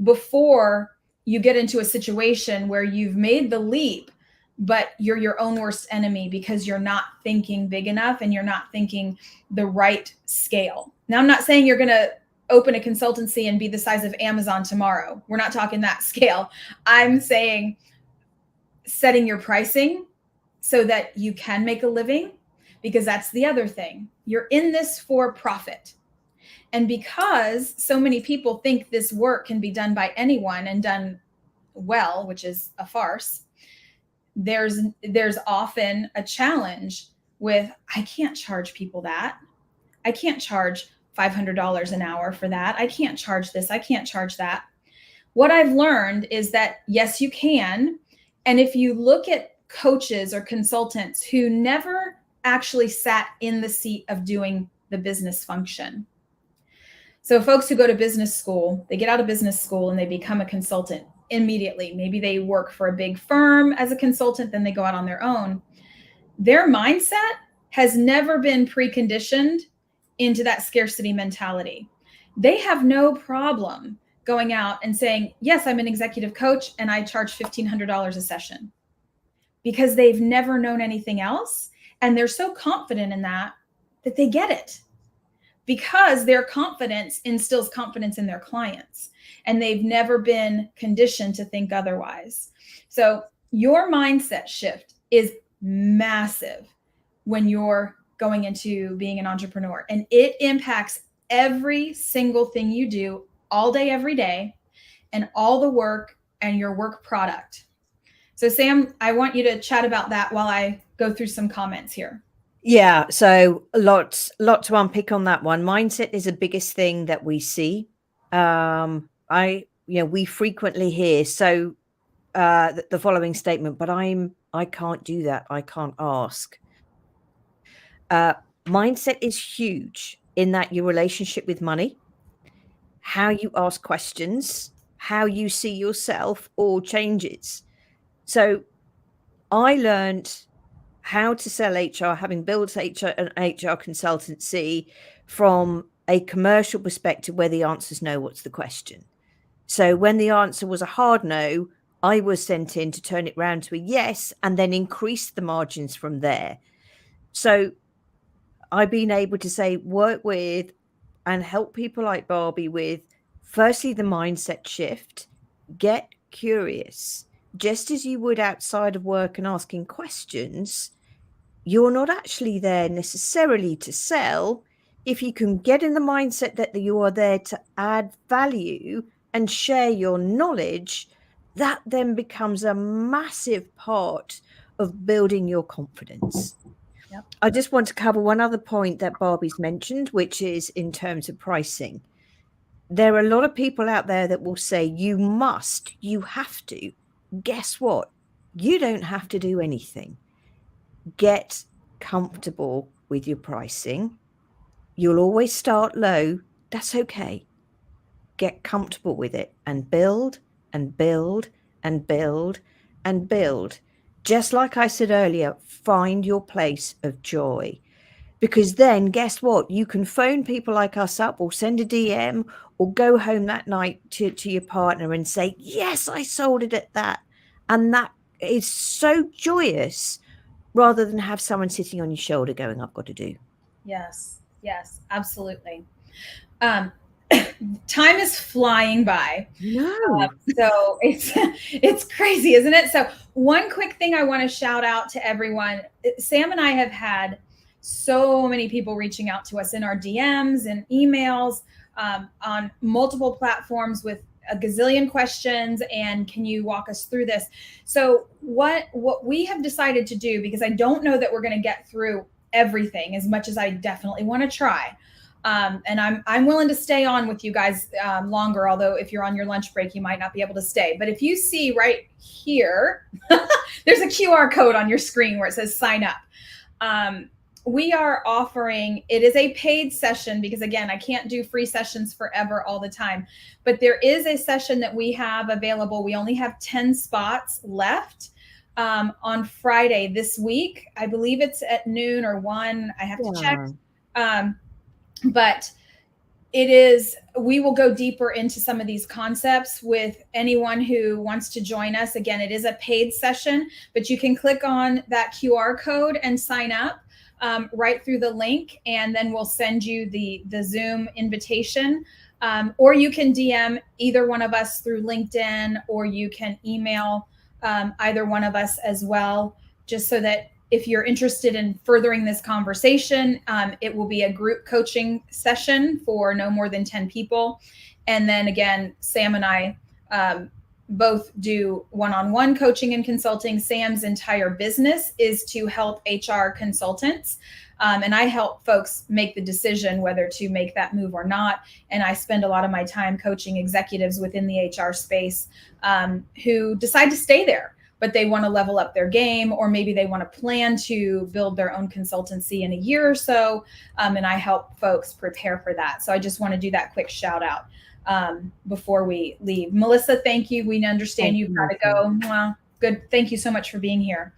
before you get into a situation where you've made the leap, but you're your own worst enemy because you're not thinking big enough and you're not thinking the right scale. Now, I'm not saying you're going to open a consultancy and be the size of Amazon tomorrow. We're not talking that scale. I'm saying setting your pricing so that you can make a living, because that's the other thing. You're in this for profit. And because so many people think this work can be done by anyone and done well, which is a farce, there's often a challenge with, I can't charge people that. I can't charge $500 an hour for that. I can't charge this. I can't charge that. What I've learned is that, yes, you can. And if you look at coaches or consultants who never actually sat in the seat of doing the business function. So folks who go to business school, they get out of business school and they become a consultant immediately. Maybe they work for a big firm as a consultant, then they go out on their own. Their mindset has never been preconditioned into that scarcity mentality. They have no problem going out and saying, yes, I'm an executive coach and I charge $1,500 a session, because they've never known anything else. And they're so confident in that they get it. because their confidence instills confidence in their clients, and they've never been conditioned to think otherwise. So your mindset shift is massive when you're going into being an entrepreneur, and it impacts every single thing you do all day, every day, and all the work and your work product. So Sam, I want you to chat about that while I go through some comments here. Yeah, so a lot to unpick on that one. Mindset is the biggest thing that we see. We frequently hear the following statement, but I can't do that. I can't ask. Mindset is huge in that your relationship with money, how you ask questions, how you see yourself all changes. So I learned how to sell HR, having built an HR consultancy from a commercial perspective where the answer is no, what's the question? So when the answer was a hard no, I was sent in to turn it round to a yes and then increase the margins from there. So I've been able to say, work with and help people like Barbie with, firstly, the mindset shift, get curious, just as you would outside of work and asking questions. You're not actually there necessarily to sell. If you can get in the mindset that you are there to add value and share your knowledge, that then becomes a massive part of building your confidence. Yep. I just want to cover one other point that Barbie's mentioned, which is in terms of pricing. There are a lot of people out there that will say, you have to. Guess what? You don't have to do anything. Get comfortable with your pricing. You'll always start low. That's okay. Get comfortable with it and build and build and build and build. Just like I said earlier, find your place of joy. Because then guess what? You can phone people like us up or send a DM or go home that night to your partner and say, yes, I sold it at that. And that is so joyous, rather than have someone sitting on your shoulder going, I've got to do. Yes, absolutely. Time is flying by. No. So it's crazy, isn't it? So one quick thing I want to shout out to everyone. Sam and I have had so many people reaching out to us in our DMs and emails on multiple platforms with a gazillion questions, and can you walk us through this? So what we have decided to do, because I don't know that we're going to get through everything as much as I definitely want to try. And I'm willing to stay on with you guys longer, although if you're on your lunch break, you might not be able to stay. But if you see right here, there's a QR code on your screen where it says sign up. We are offering, it is a paid session because, again, I can't do free sessions forever all the time, but there is a session that we have available. We only have 10 spots left on Friday this week. I believe it's at noon or 1. I have to check. But it is, we will go deeper into some of these concepts with anyone who wants to join us. Again, it is a paid session, but you can click on that QR code and sign up right through the link, and then we'll send you the Zoom invitation. Or you can DM either one of us through LinkedIn, or you can email either one of us as well, just so that if you're interested in furthering this conversation, it will be a group coaching session for no more than 10 people. And then again, Sam and I both do one-on-one coaching and consulting. Sam's entire business is to help HR consultants. And I help folks make the decision whether to make that move or not. And I spend a lot of my time coaching executives within the HR space who decide to stay there, but they want to level up their game, or maybe they want to plan to build their own consultancy in a year or so. And I help folks prepare for that. So I just want to do that quick shout out before we leave. Melissa, thank you. We understand you've got to go. Well, good. Thank you so much for being here.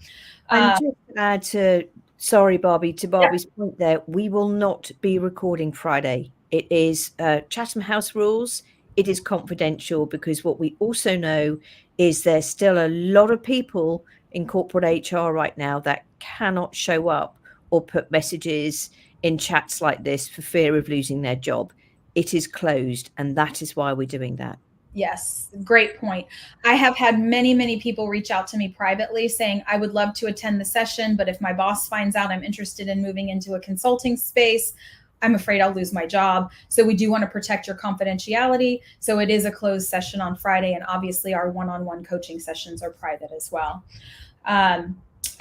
And just to add to, sorry, Barbie, to Barbie's point there, we will not be recording Friday. It is Chatham House rules. It is confidential, because what we also know is there's still a lot of people in corporate HR right now that cannot show up or put messages in chats like this for fear of losing their job. It is closed, and that is why we're doing that. Yes, great point. I have had many, many people reach out to me privately saying, I would love to attend the session, but if my boss finds out I'm interested in moving into a consulting space, I'm afraid I'll lose my job. So we do want to protect your confidentiality. So it is a closed session on Friday. And obviously our one-on-one coaching sessions are private as well.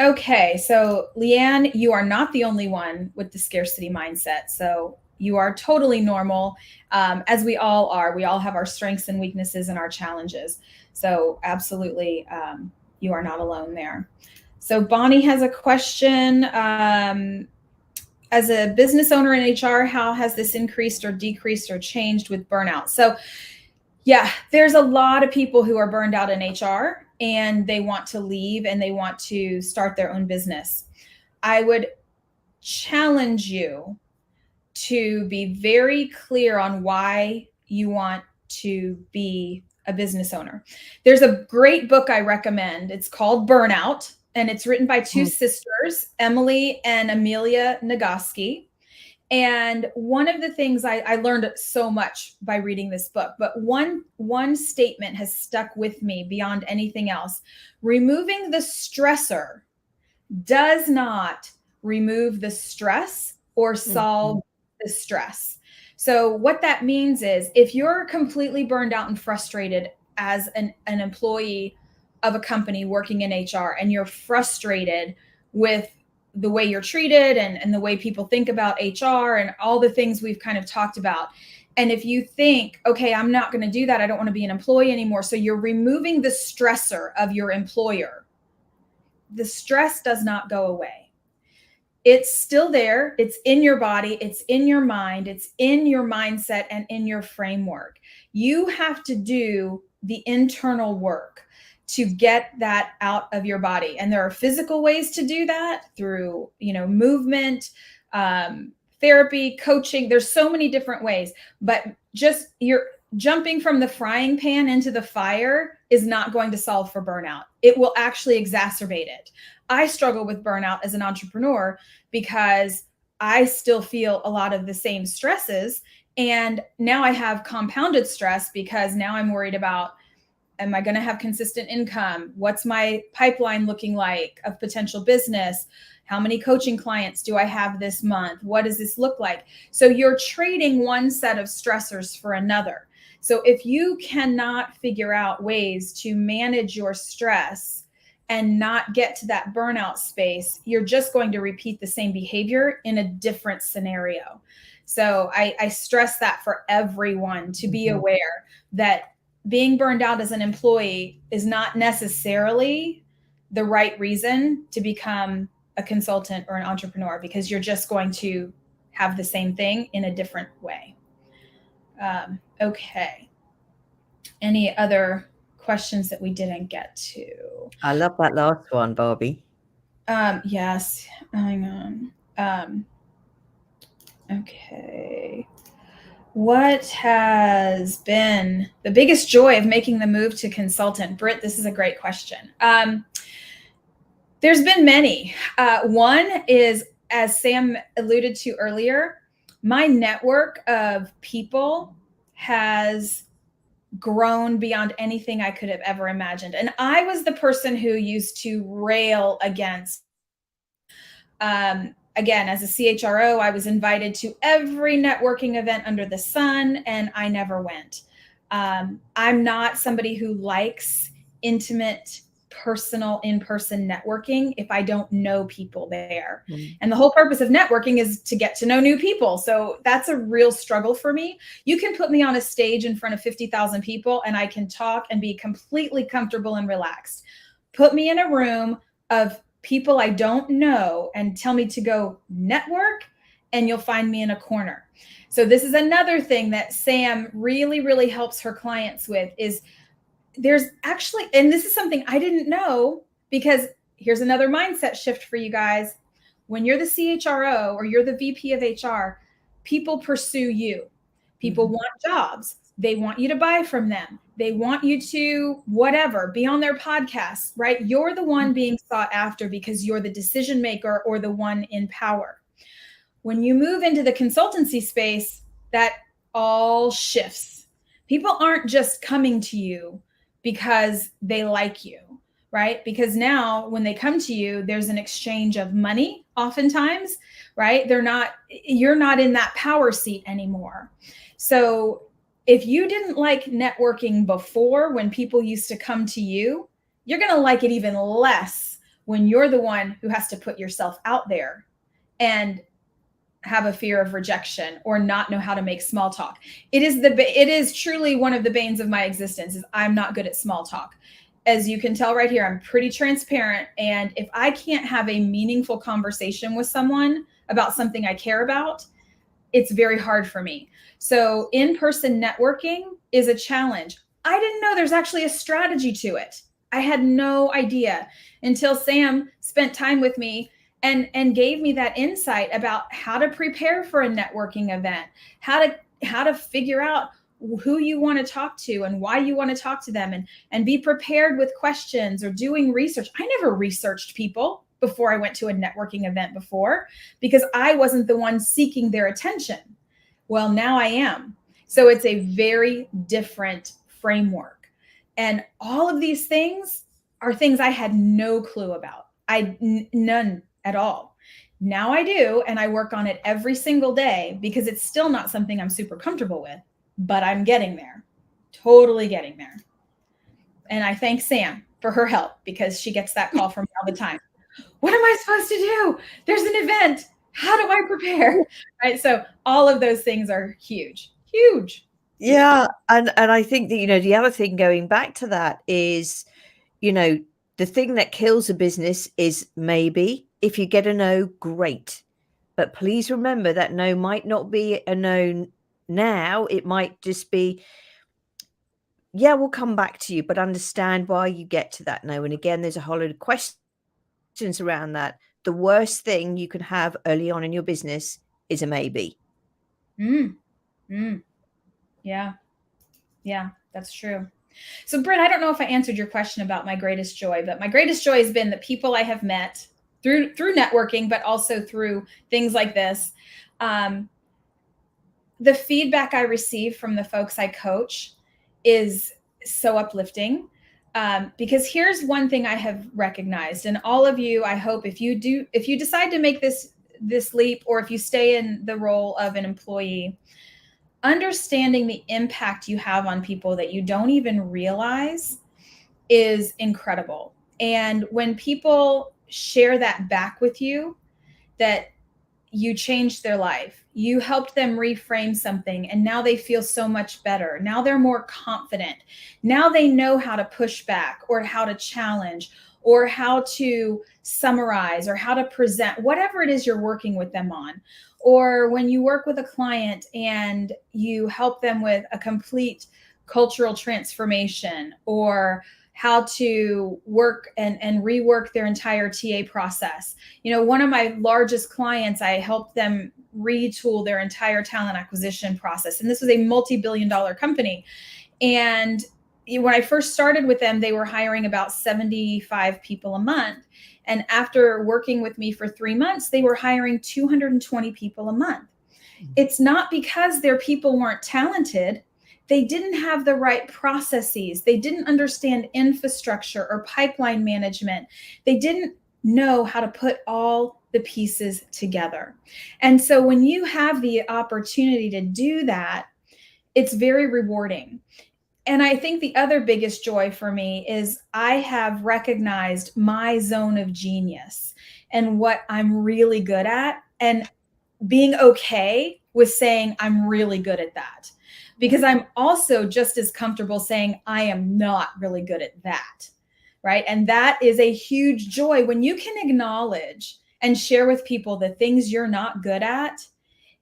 Okay, so Leanne, you are not the only one with the scarcity mindset. So you are totally normal, as we all are. We all have our strengths and weaknesses and our challenges. So absolutely, you are not alone there. So Bonnie has a question. As a business owner in HR, how has this increased or decreased or changed with burnout? So yeah, there's a lot of people who are burned out in HR and they want to leave and they want to start their own business. I would challenge you to be very clear on why you want to be a business owner. There's a great book I recommend. It's called Burnout, and it's written by two sisters, Emily and Amelia Nagoski. And one of the things I learned so much by reading this book, but one statement has stuck with me beyond anything else. Removing the stressor does not remove the stress or solve the stress. So what that means is if you're completely burned out and frustrated as an employee of a company working in HR, and you're frustrated with the way you're treated and the way people think about HR and all the things we've kind of talked about. And if you think, okay, I'm not going to do that, I don't want to be an employee anymore. So you're removing the stressor of your employer. The stress does not go away. It's still there. It's in your body. It's in your mind. It's in your mindset and in your framework. You have to do the internal work to get that out of your body. And there are physical ways to do that through, movement, therapy, coaching. There's so many different ways, but just you're jumping from the frying pan into the fire is not going to solve for burnout. It will actually exacerbate it. I struggle with burnout as an entrepreneur because I still feel a lot of the same stresses. And now I have compounded stress because now I'm worried about, am I going to have consistent income? What's my pipeline looking like of potential business? How many coaching clients do I have this month? What does this look like? So you're trading one set of stressors for another. So if you cannot figure out ways to manage your stress and not get to that burnout space, you're just going to repeat the same behavior in a different scenario. So I stress that for everyone to be aware that being burned out as an employee is not necessarily the right reason to become a consultant or an entrepreneur, because you're just going to have the same thing in a different way. Okay. Any other questions that we didn't get to? I love that last one, Barbie. Yes. Hang on. Okay. What has been the biggest joy of making the move to consultant? Britt, this is a great question. There's been many. One is, as Sam alluded to earlier, my network of people has grown beyond anything I could have ever imagined. And I was the person who used to rail against, again, as a CHRO, I was invited to every networking event under the sun, and I never went. I'm not somebody who likes intimate, personal, in-person networking if I don't know people there. And the whole purpose of networking is to get to know new people. So that's a real struggle for me. You can put me on a stage in front of 50,000 people and I can talk and be completely comfortable and relaxed. Put me in a room of people I don't know and tell me to go network, and you'll find me in a corner. So this is another thing that Sam really, really helps her clients with is there's actually, and this is something I didn't know, because here's another mindset shift for you guys. When you're the CHRO or you're the VP of HR, people pursue you. People want jobs. They want you to buy from them. They want you to whatever, be on their podcast, right? You're the one being sought after because you're the decision maker or the one in power. When you move into the consultancy space, that all shifts. People aren't just coming to you because they like you, right? Because now when they come to you, there's an exchange of money oftentimes, right? You're not in that power seat anymore. So if you didn't like networking before, when people used to come to you, you're going to like it even less when you're the one who has to put yourself out there and have a fear of rejection or not know how to make small talk. It is truly one of the banes of my existence is I'm not good at small talk. As you can tell right here, I'm pretty transparent. And if I can't have a meaningful conversation with someone about something I care about, it's very hard for me. So in-person networking is a challenge. I didn't know there's actually a strategy to it. I had no idea until Sam spent time with me and gave me that insight about how to prepare for a networking event, how to figure out who you want to talk to and why you want to talk to them, and be prepared with questions or doing research. I never researched people before I went to a networking event before because I wasn't the one seeking their attention. Well, now I am. So it's a very different framework. And all of these things are things I had no clue about. None at all. Now I do, and I work on it every single day because it's still not something I'm super comfortable with, but I'm getting there, totally getting there. And I thank Sam for her help because she gets that call from me all the time. What am I supposed to do? There's an event. How do I prepare? Right. So all of those things are huge, huge. Yeah. And I think that, the other thing going back to that is, the thing that kills a business is maybe. If you get a no, great. But please remember that no might not be a no now. It might just be, yeah, we'll come back to you, but understand why you get to that no. And again, there's a whole lot of questions around that. The worst thing you can have early on in your business is a maybe. Yeah. Yeah, that's true. So Britt, I don't know if I answered your question about my greatest joy, but my greatest joy has been the people I have met through networking, but also through things like this. The feedback I receive from the folks I coach is so uplifting. Because here's one thing I have recognized, and all of you, I hope if you decide to make this leap, or if you stay in the role of an employee, understanding the impact you have on people that you don't even realize is incredible. And when people share that back with you, that you changed their life, you helped them reframe something, and now they feel so much better. Now they're more confident. Now they know how to push back or how to challenge or how to summarize or how to present, whatever it is you're working with them on. Or when you work with a client and you help them with a complete cultural transformation, or how to work and rework their entire TA process. One of my largest clients, I helped them retool their entire talent acquisition process. And this was a multi-billion-dollar company. And when I first started with them, they were hiring about 75 people a month. And after working with me for 3 months, they were hiring 220 people a month. It's not because their people weren't talented. They didn't have the right processes. They didn't understand infrastructure or pipeline management. They didn't know how to put all the pieces together. And so when you have the opportunity to do that, it's very rewarding. And I think the other biggest joy for me is I have recognized my zone of genius and what I'm really good at, and being okay with saying I'm really good at that, because I'm also just as comfortable saying I am not really good at that, right? And that is a huge joy when you can acknowledge and share with people the things you're not good at.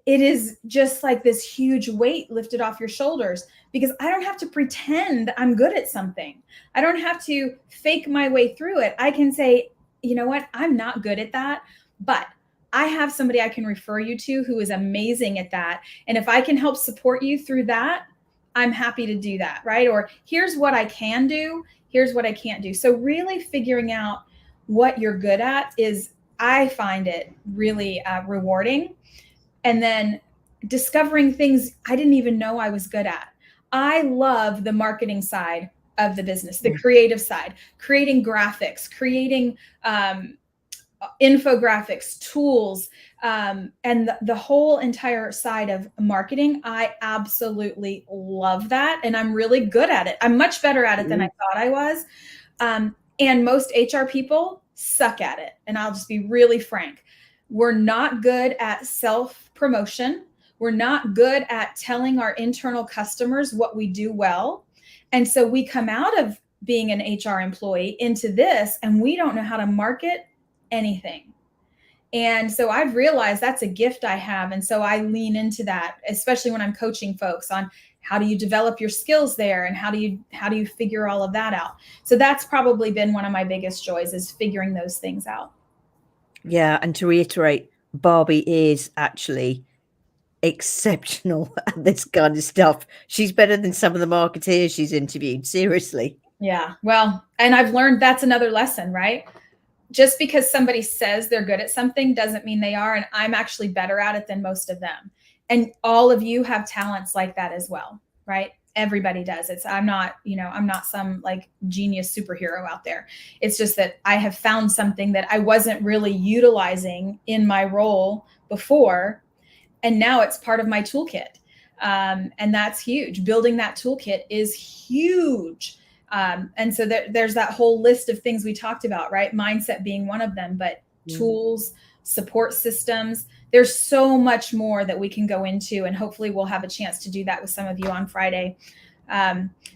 It is just like this huge weight lifted off your shoulders, because I don't have to pretend I'm good at something. I don't have to fake my way through it. I can say, you know what, I'm not good at that, but I have somebody I can refer you to who is amazing at that. And if I can help support you through that, I'm happy to do that, right? Or here's what I can do, here's what I can't do. So really figuring out what you're good at is, I find it really rewarding. and then discovering things I didn't even know I was good at. I love the marketing side of the business, the creative side, creating graphics, creating infographics, tools, and the whole entire side of marketing. I absolutely love that. And I'm really good at it. I'm much better at it than I thought I was. And most HR people suck at it. And I'll just be really frank. We're not good at self-promotion. We're not good at telling our internal customers what we do well. And so we come out of being an HR employee into this, and we don't know how to market anything. And so I've realized that's a gift I have. And so I lean into that, especially when I'm coaching folks on how do you develop your skills there, and how do you figure all of that out. So that's probably been one of my biggest joys, is figuring those things out. Yeah. And to reiterate, Barbie is actually exceptional at this kind of stuff. She's better than some of the marketeers she's interviewed. Seriously. Yeah. Well, and I've learned that's another lesson, right? Just because somebody says they're good at something doesn't mean they are. And I'm actually better at it than most of them. And all of you have talents like that as well, right? Everybody does. I'm not some like genius superhero out there. It's just that I have found something that I wasn't really utilizing in my role before. And now it's part of my toolkit. And that's huge. Building that toolkit is huge. And so there's that whole list of things we talked about, right? Mindset being one of them, but tools, support systems, there's so much more that we can go into, and hopefully we'll have a chance to do that with some of you on Friday.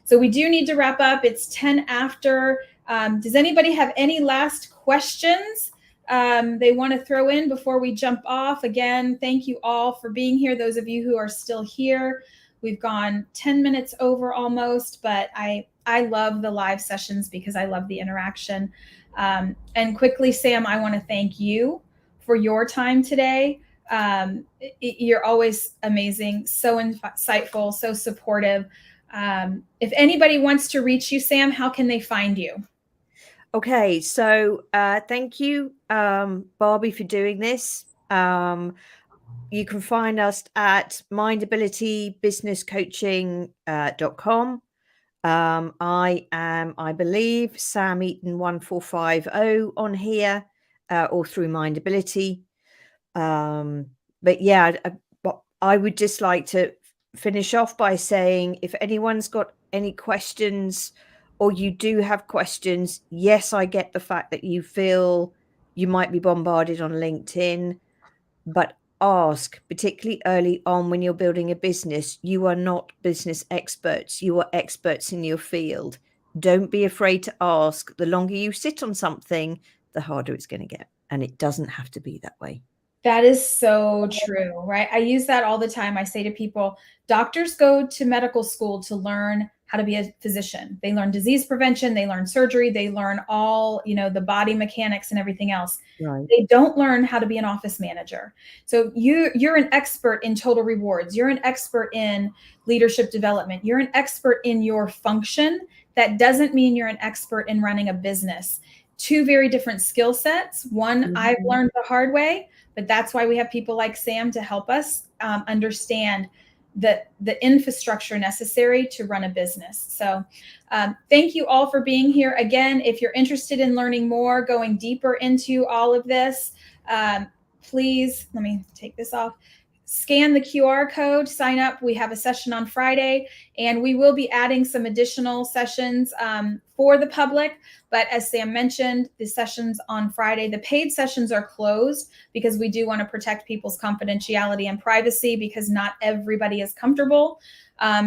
So we do need to wrap up. It's 10 after. Does anybody have any last questions they want to throw in before we jump off? Again, thank you all for being here. Those of you who are still here, we've gone 10 minutes over almost, but I love the live sessions because I love the interaction. And quickly, Sam, I want to thank you for your time today. You're always amazing, so insightful, so supportive. If anybody wants to reach you, Sam, how can they find you? Okay, so thank you, Barbie, for doing this. You can find us at mindabilitybusinesscoaching.com. I am, I believe, Sam Eaton 1450 on here, or through Mindability. But yeah, I would just like to finish off by saying, if anyone's got any questions, or you do have questions, yes, I get the fact that you feel you might be bombarded on LinkedIn, but ask, particularly early on when you're building a business. You are not business experts. You are experts in your field. Don't be afraid to ask. The longer you sit on something, the harder it's going to get. And it doesn't have to be that way. That is so true, right? I use that all the time. I say to people, doctors go to medical school to learn how to be a physician. They learn disease prevention, they learn surgery, they learn all, the body mechanics and everything else. Right. They don't learn how to be an office manager. So you're an expert in total rewards. You're an expert in leadership development. You're an expert in your function. That doesn't mean you're an expert in running a business. Two very different skill sets. One, I've learned the hard way, but that's why we have people like Sam to help us understand the infrastructure necessary to run a business. So thank you all for being here. Again, if you're interested in learning more, going deeper into all of this, please, let me take this off. Scan the QR code, sign up. We have a session on Friday, and we will be adding some additional sessions for the public. But as Sam mentioned, the sessions on Friday, the paid sessions are closed because we do want to protect people's confidentiality and privacy, because not everybody is comfortable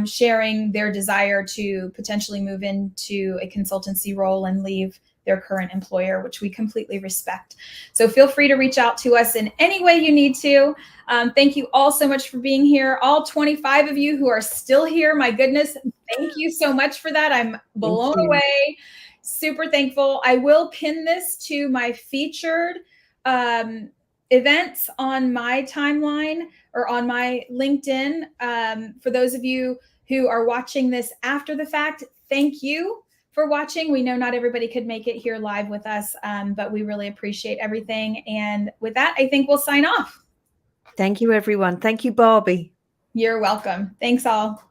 sharing their desire to potentially move into a consultancy role and leave their current employer, which we completely respect. So feel free to reach out to us in any way you need to. Thank you all so much for being here. All 25 of you who are still here, my goodness, thank you so much for that. I'm blown away. Super thankful. I will pin this to my featured events on my timeline or on my LinkedIn. For those of you who are watching this after the fact, thank you for watching. We know not everybody could make it here live with us, but we really appreciate everything. And with that, I think we'll sign off. Thank you, everyone. Thank you, Barbie. You're welcome. Thanks all.